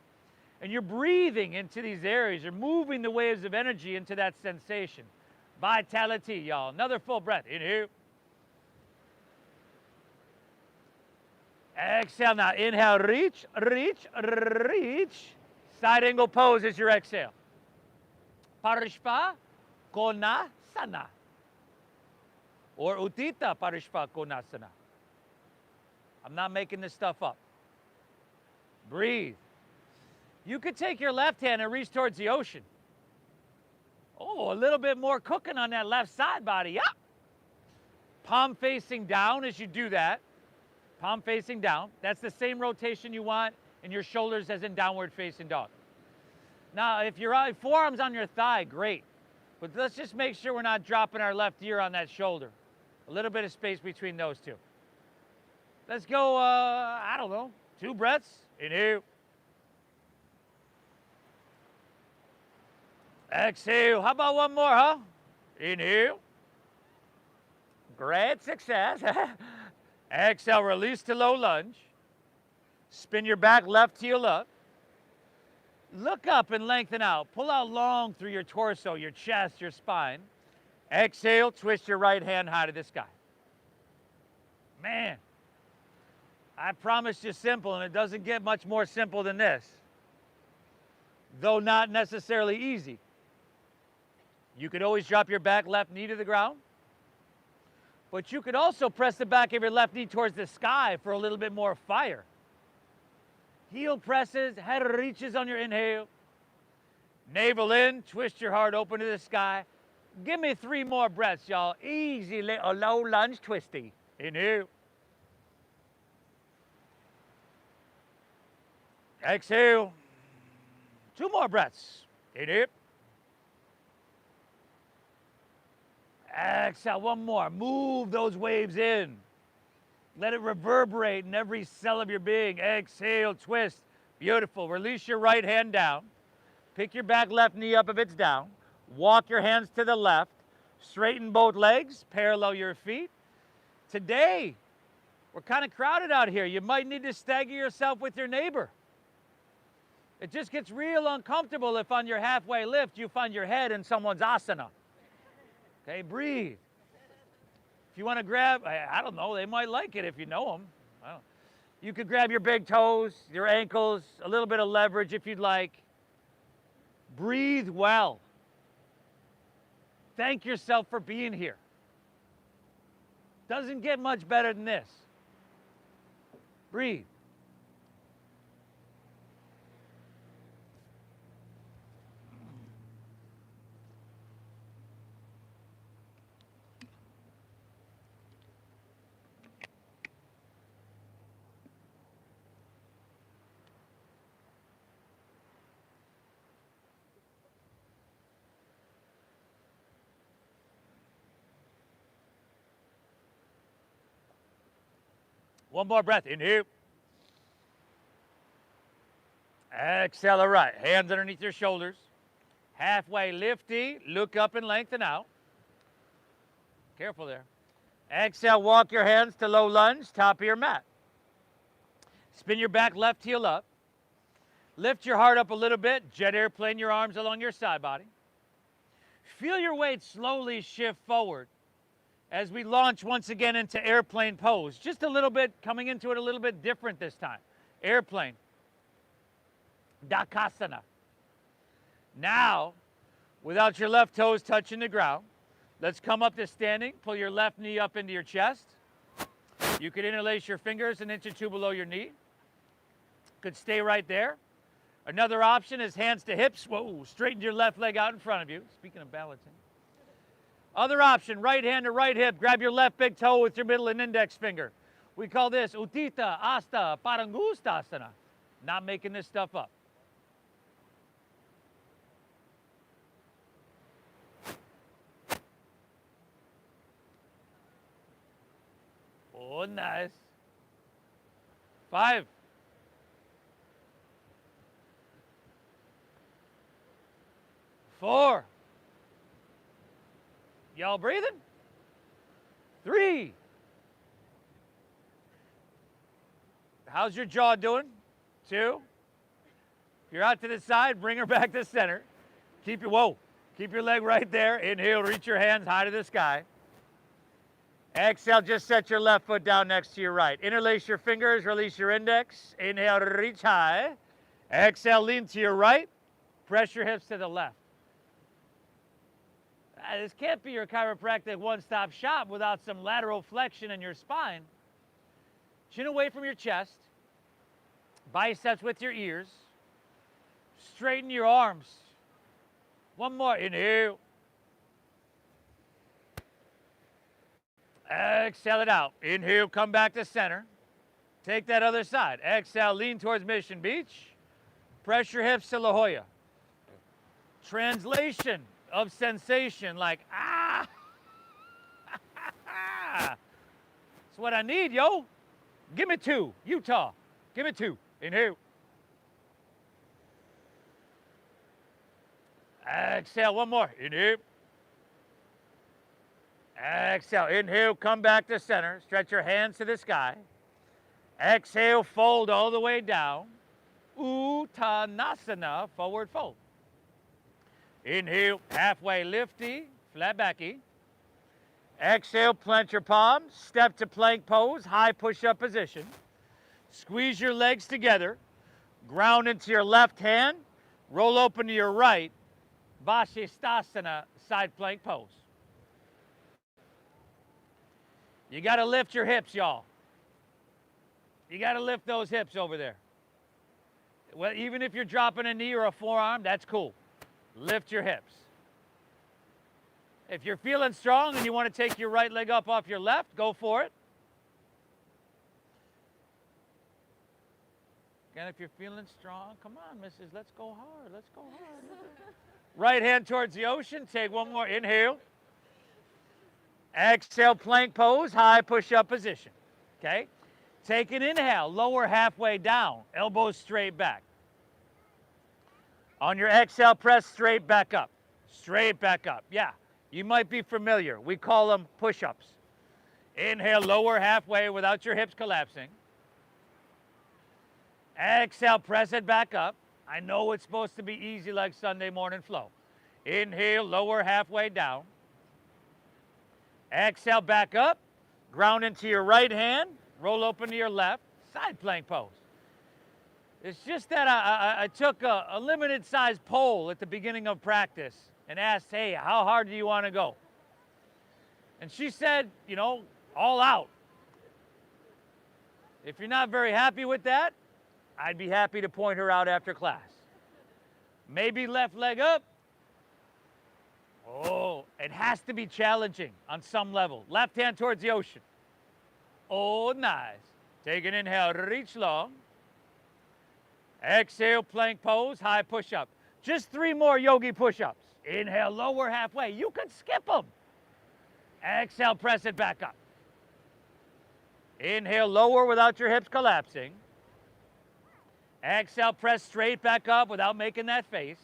And you're breathing into these areas. You're moving the waves of energy into that sensation. Vitality, y'all. Another full breath. Inhale. Exhale now. Inhale, reach, reach, reach. Side angle pose is your exhale. Parishpa Konasana. Or Uttita Parishpa Konasana. I'm not making this stuff up. Breathe. You could take your left hand and reach towards the ocean. Oh, a little bit more cooking on that left side body. Yeah. Palm facing down as you do that. Palm facing down. That's the same rotation you want in your shoulders as in downward facing dog. Now, if your forearm's on your thigh, great. But let's just make sure we're not dropping our left ear on that shoulder. A little bit of space between those two. Let's go, I don't know, 2 breaths. Inhale. Exhale. How about one more, huh? Inhale. Great success. Exhale, release to low lunge. Spin your back left heel up. Look up and lengthen out. Pull out long through your torso, your chest, your spine. Exhale, twist your right hand high to the sky. Man, I promised you simple, and it doesn't get much more simple than this. Though not necessarily easy. You could always drop your back left knee to the ground. But you could also press the back of your left knee towards the sky for a little bit more fire. Heel presses, head reaches on your inhale. Navel in, twist your heart open to the sky. Give me 3 more breaths, y'all. Easy little low lunge twisty. Inhale. Exhale. 2 more breaths. Inhale. Exhale, 1 more. Move those waves in. Let it reverberate in every cell of your being. Exhale, twist. Beautiful. Release your right hand down. Pick your back left knee up if it's down. Walk your hands to the left. Straighten both legs. Parallel your feet. Today, we're kind of crowded out here. You might need to stagger yourself with your neighbor. It just gets real uncomfortable if on your halfway lift you find your head in someone's asana. Okay, breathe. If you want to grab, I don't know, they might like it if you know them. You could grab your big toes, your ankles, a little bit of leverage if you'd like. Breathe well. Thank yourself for being here. Doesn't get much better than this. Breathe. One more breath. Inhale. Exhale, all right. Hands underneath your shoulders. Halfway lifty. Look up and lengthen out. Careful there. Exhale, walk your hands to low lunge, top of your mat. Spin your back left heel up. Lift your heart up a little bit. Jet airplane your arms along your side body. Feel your weight slowly shift forward as we launch once again into airplane pose. Just a little bit, coming into it a little bit different this time. Airplane. Dakasana. Now, without your left toes touching the ground, let's come up to standing. Pull your left knee up into your chest. You could interlace your fingers an inch or 2 below your knee. Could stay right there. Another option is hands to hips. Whoa, straighten your left leg out in front of you. Speaking of balancing. Other option, right hand to right hip. Grab your left big toe with your middle and index finger. We call this Uttita Asta Parangustasana. Not making this stuff up. Oh, nice. 5. 4. Y'all breathing? 3. How's your jaw doing? 2. If you're out to the side, bring her back to center. Keep your leg right there. Inhale, reach your hands high to the sky. Exhale, just set your left foot down next to your right. Interlace your fingers, release your index. Inhale, reach high. Exhale, lean to your right. Press your hips to the left. This can't be your chiropractic one-stop shop without some lateral flexion in your spine. Chin away from your chest. Biceps with your ears. Straighten your arms. One more. Inhale. Exhale it out. Inhale, come back to center. Take that other side. Exhale, lean towards Mission Beach. Press your hips to La Jolla. Translation of sensation like, ah. That's what I need, yo. Give me 2. Utah. Give me 2. Inhale. Exhale, one more. Inhale. Exhale, inhale, come back to center. Stretch your hands to the sky. Exhale, fold all the way down. Uttanasana, forward fold. Inhale, halfway lifty, flat backy. Exhale, plant your palms, step to plank pose, high push-up position. Squeeze your legs together, ground into your left hand, roll open to your right, Vashisthasana, side plank pose. You got to lift your hips, y'all. You got to lift those hips over there. Well, even if you're dropping a knee or a forearm, that's cool. Lift your hips. If you're feeling strong and you want to take your right leg up off your left, go for it. Again, if you're feeling strong, come on, missus, let's go hard, let's go hard. Right hand towards the ocean, take one more inhale. Exhale, plank pose, high push-up position, okay? Take an inhale, lower halfway down, elbows straight back. On your exhale, press straight back up. Straight back up, yeah. You might be familiar. We call them push-ups. Inhale, lower halfway without your hips collapsing. Exhale, press it back up. I know it's supposed to be easy like Sunday morning flow. Inhale, lower halfway down. Exhale, back up. Ground into your right hand. Roll open to your left. Side plank pose. It's just that I took a limited size poll at the beginning of practice and asked, hey, how hard do you want to go? And she said, you know, all out. If you're not very happy with that, I'd be happy to point her out after class. Maybe left leg up. Oh, it has to be challenging on some level. Left hand towards the ocean. Oh, nice. Take an inhale, reach long. Exhale, plank pose, high push-up. Just 3 more yogi push-ups. Inhale, lower halfway. You can skip them. Exhale, press it back up. Inhale, lower without your hips collapsing. Exhale, press straight back up without making that face.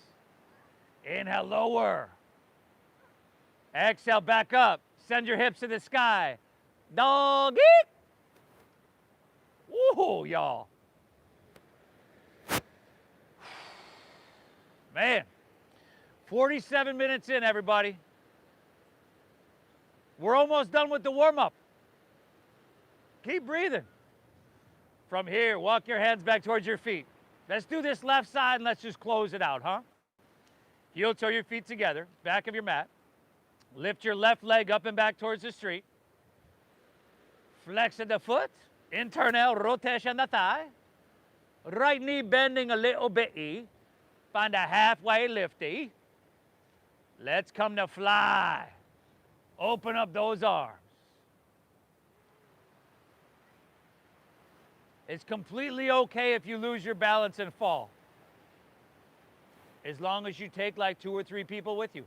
Inhale, lower. Exhale, back up. Send your hips to the sky. Doggy. Woo, y'all. Man, 47 minutes in, everybody. We're almost done with the warm-up. Keep breathing. From here, walk your hands back towards your feet. Let's do this left side and let's just close it out, huh? Heel toe your feet together, back of your mat. Lift your left leg up and back towards the street. Flex of the foot. Internal rotation the thigh. Right knee bending a little bit. Find a halfway lifty. Let's come to fly. Open up those arms. It's completely okay if you lose your balance and fall, as long as you take like 2 or 3 people with you.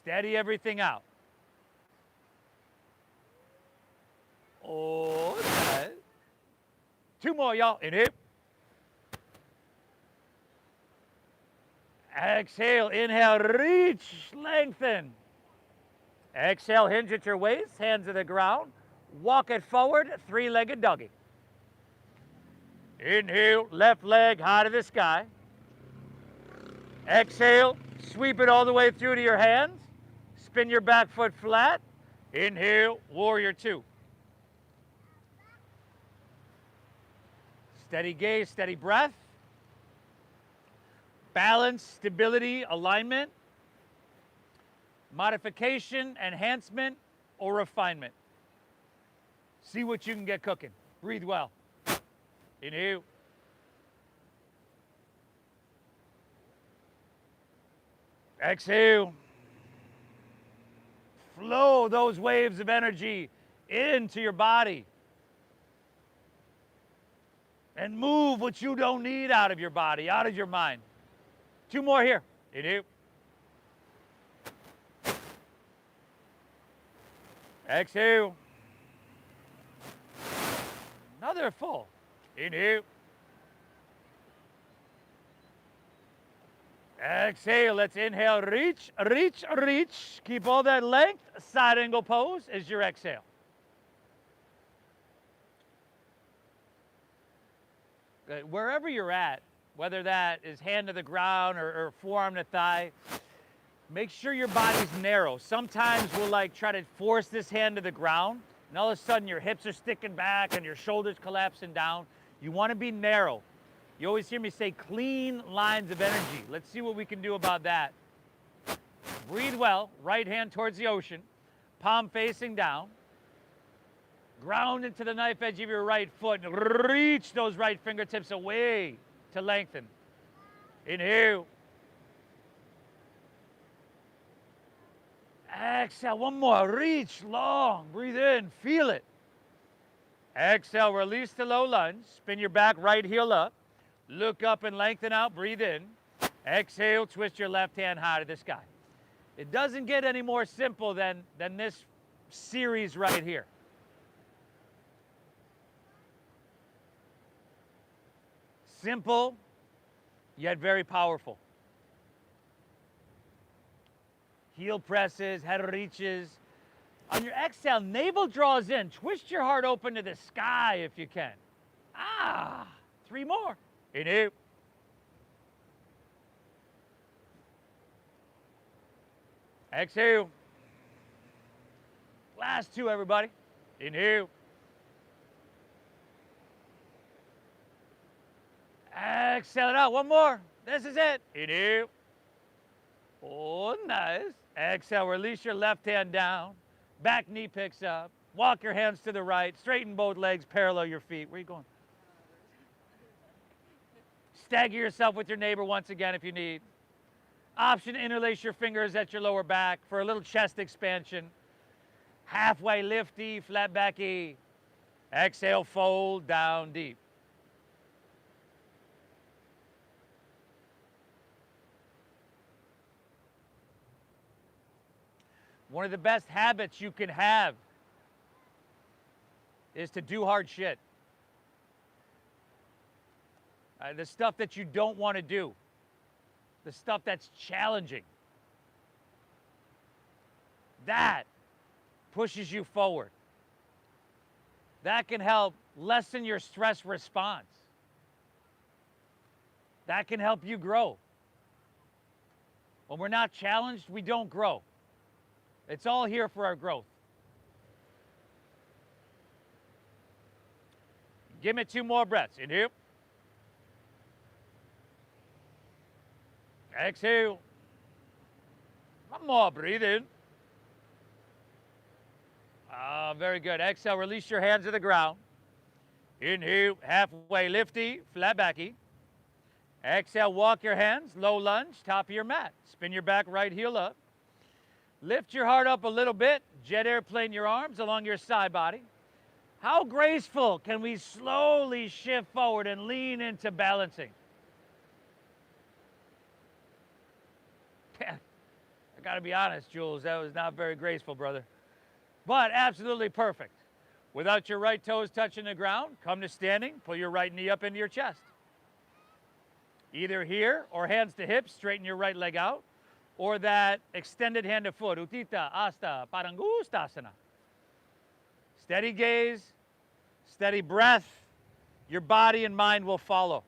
Steady everything out. Oh, nice. 2 more, y'all. Inhale. Exhale. Inhale. Reach. Lengthen. Exhale. Hinge at your waist. Hands to the ground. Walk it forward. 3-legged doggy. Inhale. Left leg high to the sky. Exhale. Sweep it all the way through to your hands. Spin your back foot flat. Inhale. Warrior 2. Steady gaze, steady breath. Balance, stability, alignment. Modification, enhancement, or refinement. See what you can get cooking. Breathe well. Inhale. Exhale. Flow those waves of energy into your body. And move what you don't need out of your body, out of your mind. 2 more here. Inhale. Exhale. Another full. Inhale. Exhale. Let's inhale. Reach, reach, reach. Keep all that length. Side angle pose is your exhale. Wherever you're at, whether that is hand to the ground or forearm to thigh, make sure your body's narrow. Sometimes we'll like try to force this hand to the ground, and all of a sudden your hips are sticking back and your shoulders collapsing down. You want to be narrow. You always hear me say clean lines of energy. Let's see what we can do about that. Breathe well. Right hand towards the ocean, palm facing down. Ground into the knife edge of your right foot and reach those right fingertips away to lengthen. Inhale. Exhale. 1 more. Reach long. Breathe in. Feel it. Exhale. Release the low lunge. Spin your back right heel up. Look up and lengthen out. Breathe in. Exhale. Twist your left hand high to the sky. It doesn't get any more simple than this series right here. Simple, yet very powerful. Heel presses, head reaches. On your exhale, navel draws in. Twist your heart open to the sky if you can. 3 more. Inhale. Exhale. Last 2, everybody. Inhale. Exhale it out. 1 more. This is it. Inhale. Oh, nice. Exhale. Release your left hand down. Back knee picks up. Walk your hands to the right. Straighten both legs. Parallel your feet. Where are you going? Stagger yourself with your neighbor once again if you need. Option to interlace your fingers at your lower back for a little chest expansion. Halfway lifty, flat backy. Exhale, fold down deep. One of the best habits you can have is to do hard shit. The stuff that you don't want to do. The stuff that's challenging. That pushes you forward. That can help lessen your stress response. That can help you grow. When we're not challenged, we don't grow. It's all here for our growth. Give me 2 more breaths. Inhale. Exhale. 1 more. Breathe in. Very good. Exhale. Release your hands to the ground. Inhale. Halfway lifty. Flat backy. Exhale. Walk your hands. Low lunge. Top of your mat. Spin your back right heel up. Lift your heart up a little bit. Jet airplane your arms along your side body. How graceful can we slowly shift forward and lean into balancing? I got to be honest, Jules, that was not very graceful, brother. But absolutely perfect. Without your right toes touching the ground, come to standing, pull your right knee up into your chest. Either here or hands to hips, straighten your right leg out, or that extended hand to foot, Utthita Hasta Padangusthasana. Steady gaze, steady breath, your body and mind will follow.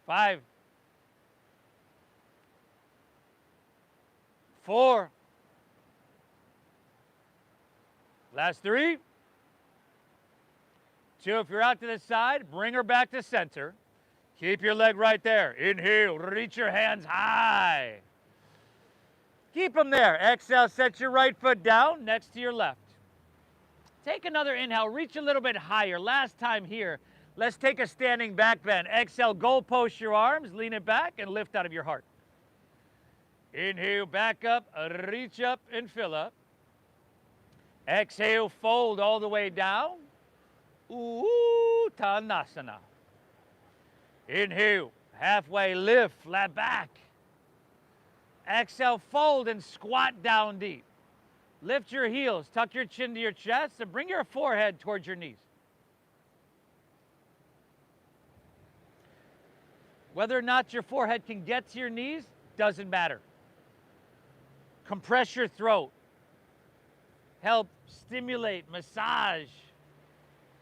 Five, 4, last 3, 2. If you're out to the side, bring her back to center. Keep your leg right there. Inhale, reach your hands high. Keep them there. Exhale, set your right foot down next to your left. Take another inhale, reach a little bit higher. Last time here, let's take a standing back bend. Exhale, goal post your arms, lean it back, and lift out of your heart. Inhale, back up, reach up, and fill up. Exhale, fold all the way down. Uttanasana. Inhale, halfway lift, flat back. Exhale, fold and squat down deep. Lift your heels, tuck your chin to your chest, and bring your forehead towards your knees. Whether or not your forehead can get to your knees doesn't matter. Compress your throat. Help stimulate, massage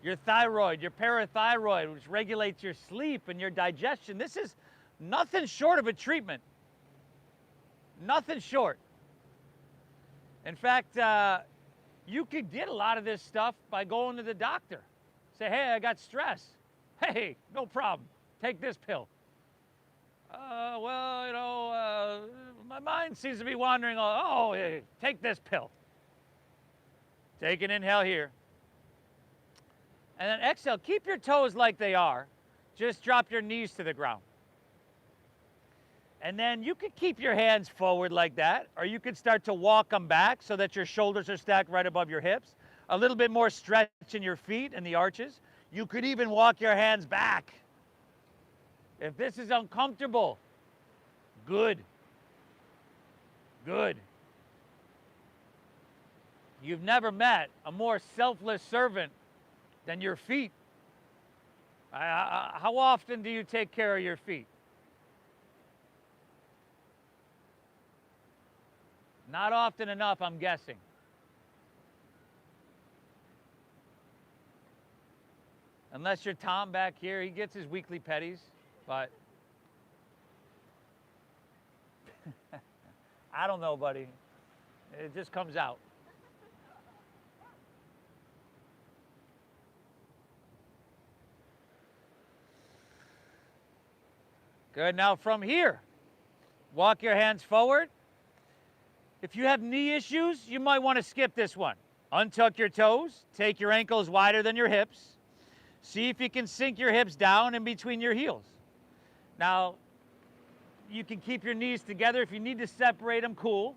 your thyroid, your parathyroid, which regulates your sleep and your digestion. This is nothing short of a treatment. Nothing short. In fact, you could get a lot of this stuff by going to the doctor. Say, hey, I got stress. Hey, no problem. Take this pill. Well, you know, my mind seems to be wandering. Oh, hey, take this pill. Take an inhale here. And then exhale. Keep your toes like they are. Just drop your knees to the ground. And then you could keep your hands forward like that, or you could start to walk them back so that your shoulders are stacked right above your hips. A little bit more stretch in your feet and the arches. You could even walk your hands back. If this is uncomfortable, good. Good. You've never met a more selfless servant than your feet. How often do you take care of your feet? Not often enough, I'm guessing. Unless you're Tom back here, he gets his weekly petties, but I don't know, buddy. It just comes out. Good. Now from here, walk your hands forward. If you have knee issues, you might want to skip this one. Untuck your toes, take your ankles wider than your hips. See if you can sink your hips down in between your heels. Now, you can keep your knees together. If you need to separate them, cool.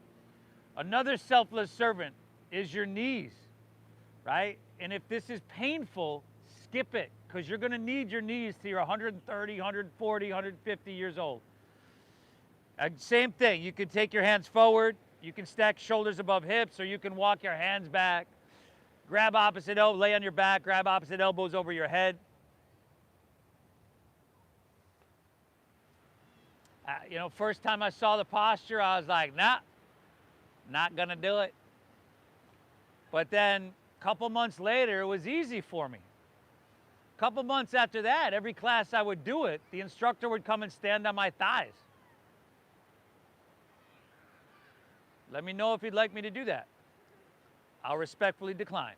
Another selfless servant is your knees, right? And if this is painful, skip it, because you're going to need your knees till you're 130, 140, 150 years old. Same thing. You can take your hands forward. You can stack shoulders above hips, or you can walk your hands back. Grab opposite elbow, lay on your back, grab opposite elbows over your head. You know, first time I saw the posture, I was like, nah, not gonna do it. But then a couple months later, it was easy for me. A couple months after that, every class I would do it, the instructor would come and stand on my thighs. Let me know if you'd like me to do that. I'll respectfully decline.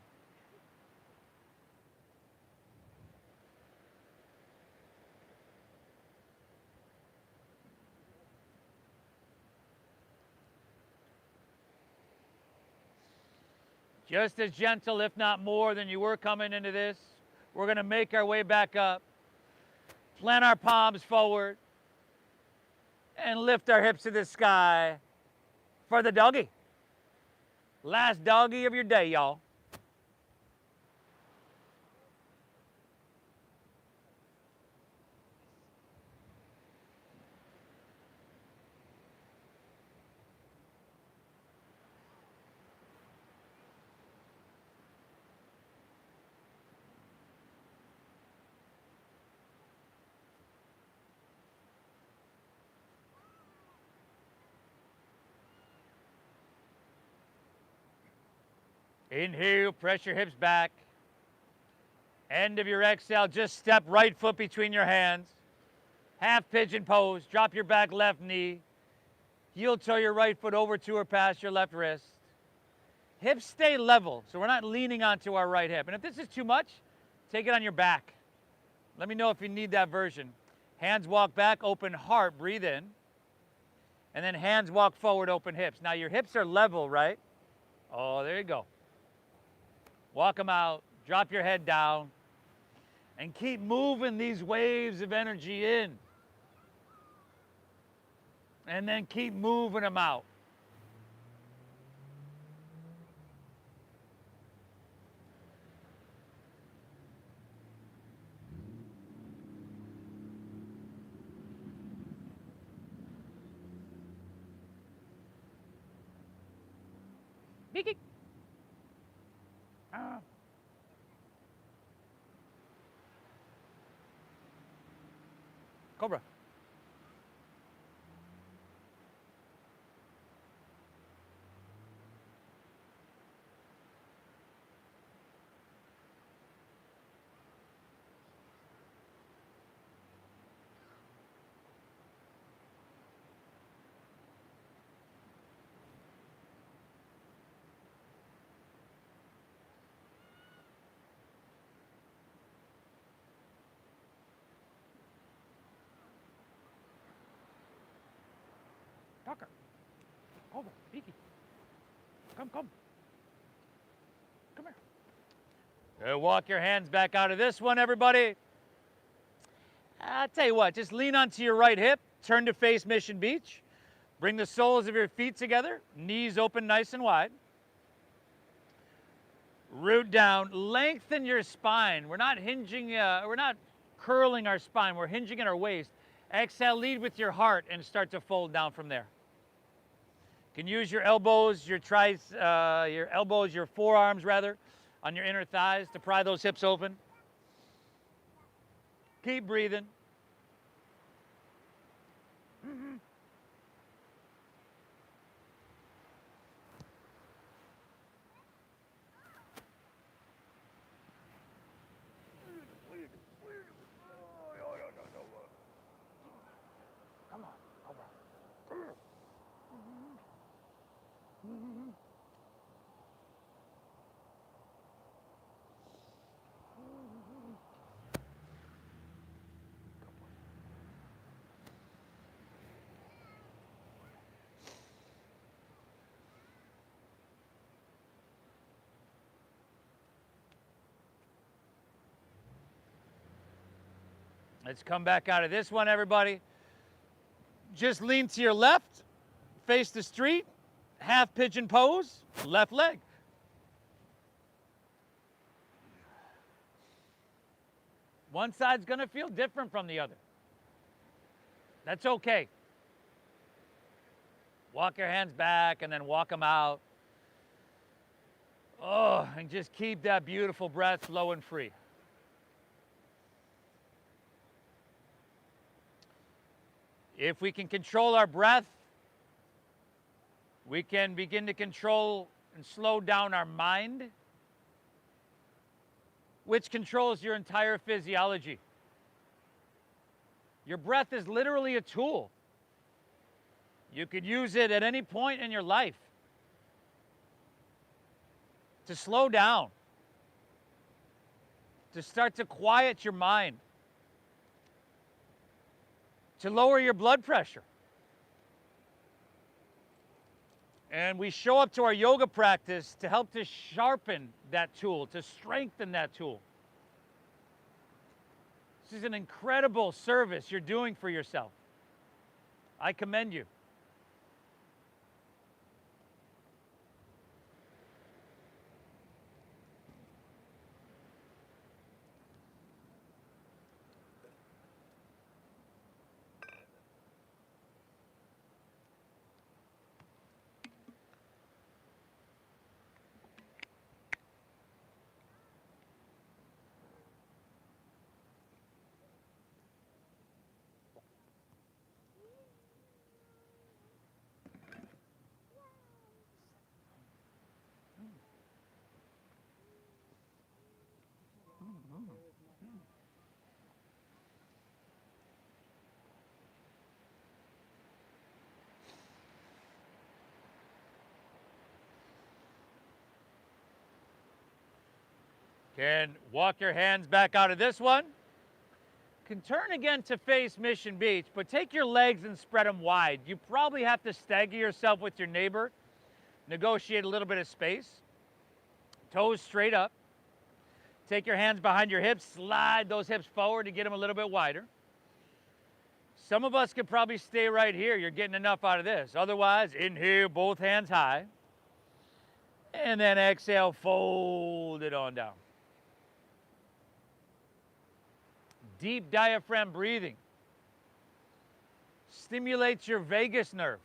Just as gentle, if not more, than you were coming into this. We're going to make our way back up. Plant our palms forward. And lift our hips to the sky for the doggy. Last doggy of your day, y'all. Inhale, press your hips back. End of your exhale, just step right foot between your hands. Half pigeon pose, drop your back left knee. Heel toe your right foot over to or past your left wrist. Hips stay level, so we're not leaning onto our right hip. And if this is too much, take it on your back. Let me know if you need that version. Hands walk back, open heart, breathe in. And then hands walk forward, open hips. Now your hips are level, right? Oh, there you go. Walk them out, drop your head down, and keep moving these waves of energy in. And then keep moving them out. Mickey. Cobra. Tucker. Cobra. Mickey. Come. Come here. Walk your hands back out of this one, everybody. I'll tell you what, just lean onto your right hip, turn to face Mission Beach. Bring the soles of your feet together, knees open nice and wide. Root down, lengthen your spine. We're not curling our spine, we're hinging in our waist. Exhale, lead with your heart and start to fold down from there. You can use your elbows, your forearms rather, on your inner thighs to pry those hips open. Keep breathing. Come on, Cobra. Let's come back out of this one, everybody. Just lean to your left, face the street, half pigeon pose, left leg. One side's gonna feel different from the other. That's okay. Walk your hands back and then walk them out. Oh, and just keep that beautiful breath flow and free. If we can control our breath, we can begin to control and slow down our mind, which controls your entire physiology. Your breath is literally a tool. You could use it at any point in your life to slow down, to start to quiet your mind, to lower your blood pressure. And we show up to our yoga practice to help to sharpen that tool, to strengthen that tool. This is an incredible service you're doing for yourself. I commend you. Can walk your hands back out of this one. Can turn again to face Mission Beach, but take your legs and spread them wide. You probably have to stagger yourself with your neighbor, negotiate a little bit of space. Toes straight up. Take your hands behind your hips, slide those hips forward to get them a little bit wider. Some of us could probably stay right here. You're getting enough out of this. Otherwise, inhale, both hands high. And then exhale, fold it on down. Deep diaphragm breathing stimulates your vagus nerve.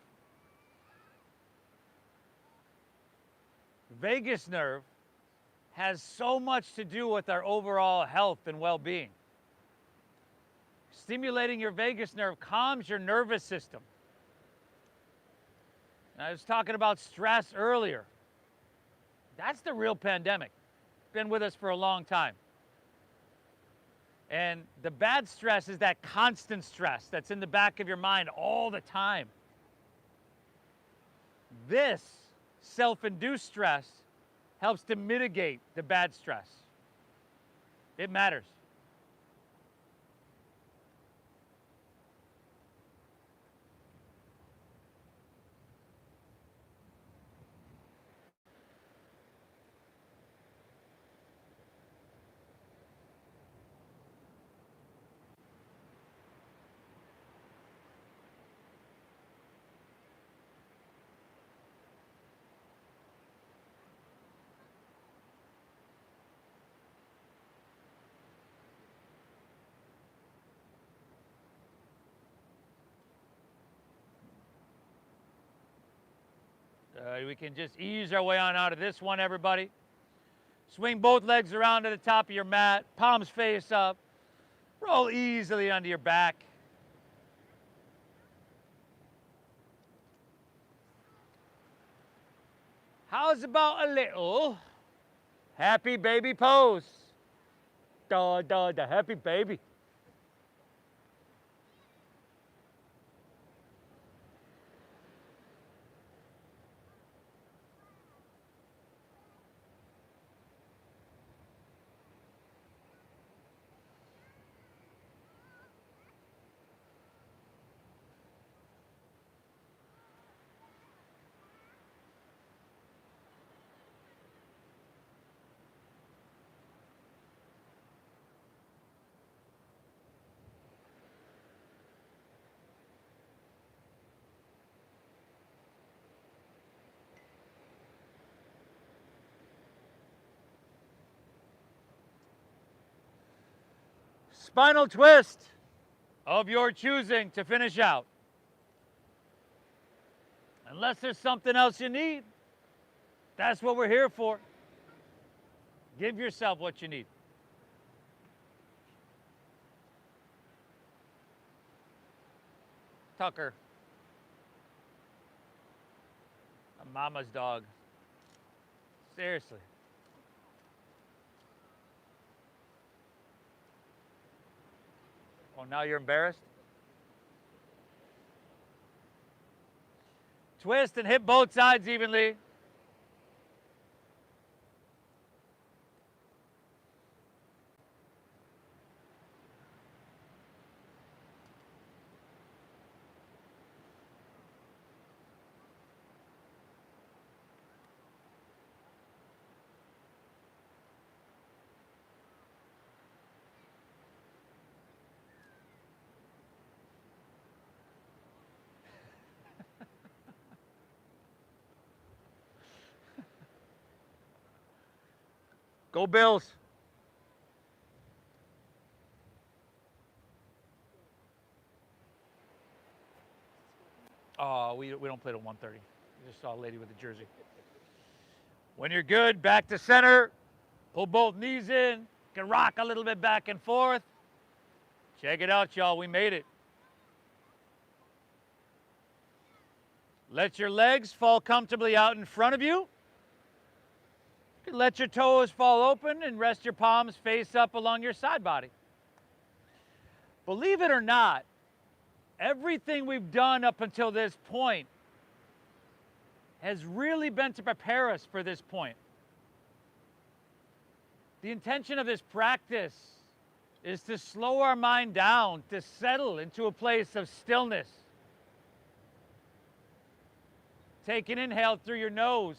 Vagus nerve has so much to do with our overall health and well-being. Stimulating your vagus nerve calms your nervous system. And I was talking about stress earlier. That's the real pandemic. Been with us for a long time. And the bad stress is that constant stress that's in the back of your mind all the time. This self-induced stress helps to mitigate the bad stress. It matters. We can just ease our way on out of this one, everybody. Swing both legs around to the top of your mat, palms face up. Roll easily onto your back. How's about a little happy baby pose? The happy baby. Spinal twist of your choosing to finish out. Unless there's something else you need, that's what we're here for. Give yourself what you need. Tucker. A mama's dog. Seriously. Oh, now you're embarrassed? Twist and hit both sides evenly. Go Bills. Oh, we don't play till 1:30. I just saw a lady with a jersey. When you're good, back to center. Pull both knees in. Can rock a little bit back and forth. Check it out, y'all. We made it. Let your legs fall comfortably out in front of you. Let your toes fall open and rest your palms face up along your side body. Believe it or not, everything we've done up until this point has really been to prepare us for this point. The intention of this practice is to slow our mind down, to settle into a place of stillness. Take an inhale through your nose.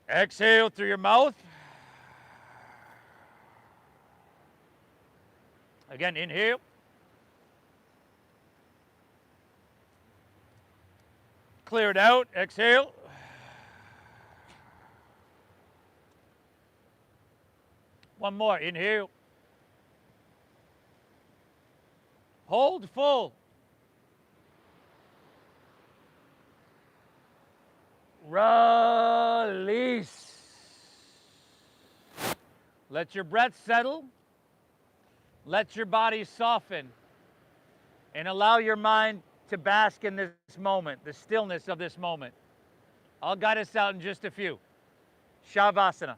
Exhale through your mouth. Again, inhale. Clear it out. Exhale. One more. Inhale. Hold full. Release. Let your breath settle. Let your body soften. And allow your mind to bask in this moment, the stillness of this moment. I'll guide us out in just a few. Shavasana.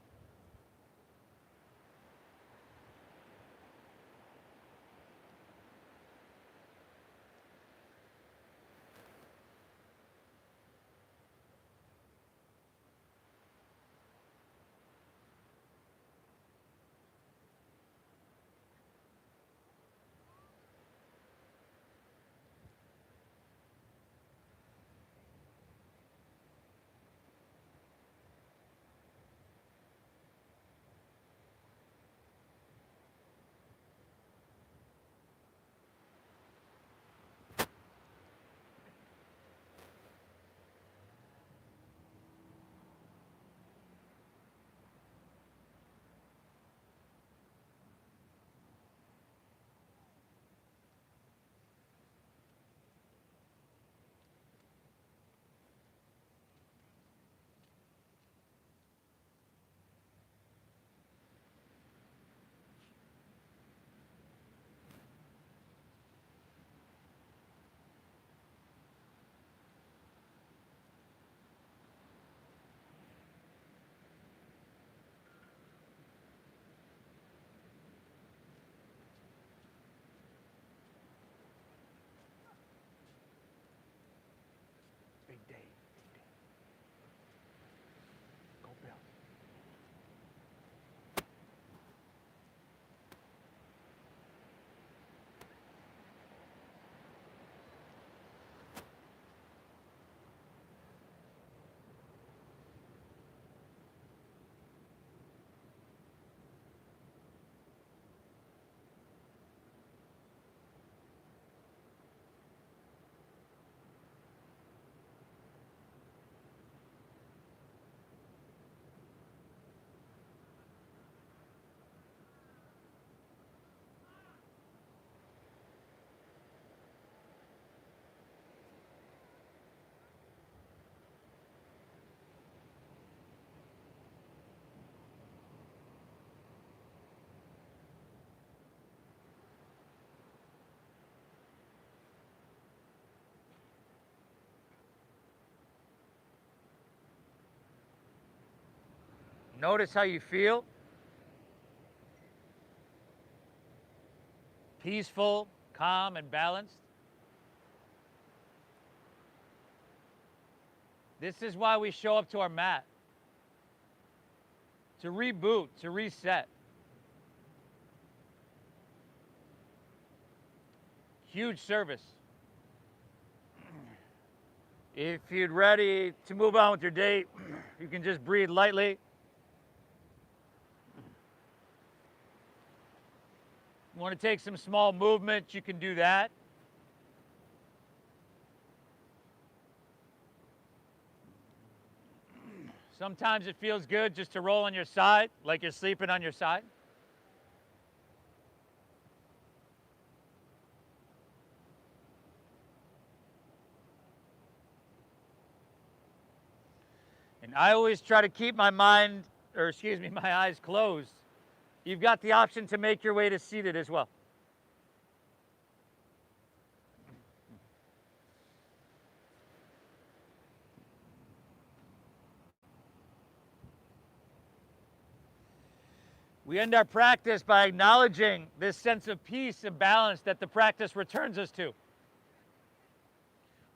Big day. Big day. Go Bill. Notice how you feel. Peaceful, calm, and balanced. This is why we show up to our mat. To reboot, to reset. Huge service. If you're ready to move on with your day, you can just breathe lightly. You want to take some small movements, you can do that. Sometimes it feels good just to roll on your side, like you're sleeping on your side. And I always try to keep my my eyes closed. You've got the option to make your way to seated as well. We end our practice by acknowledging this sense of peace and balance that the practice returns us to.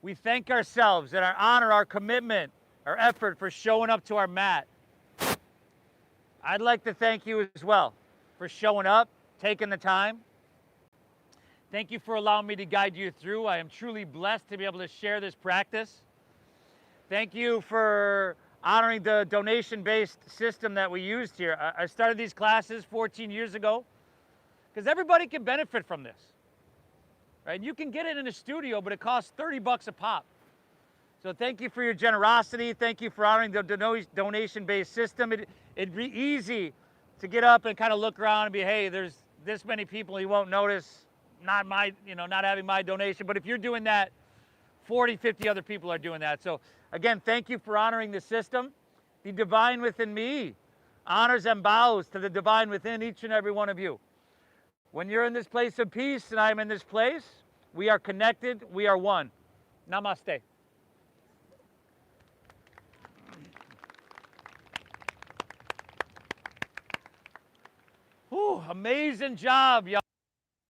We thank ourselves and honor our commitment or effort for showing up to our mat. I'd like to thank you as well for showing up, taking the time. Thank you for allowing me to guide you through. I am truly blessed to be able to share this practice. Thank you for honoring the donation-based system that we used here. I started these classes 14 years ago because everybody can benefit from this. Right? You can get it in a studio, but it costs 30 bucks a pop. So thank you for your generosity. Thank you for honoring the donation-based system. It'd be easy to get up and kind of look around and be, hey, there's this many people, you won't notice not having my donation. But if you're doing that, 40, 50 other people are doing that. So again, thank you for honoring the system. The divine within me honors and bows to the divine within each and every one of you. When you're in this place of peace and I'm in this place, we are connected, we are one. Namaste. Whew, amazing job, y'all.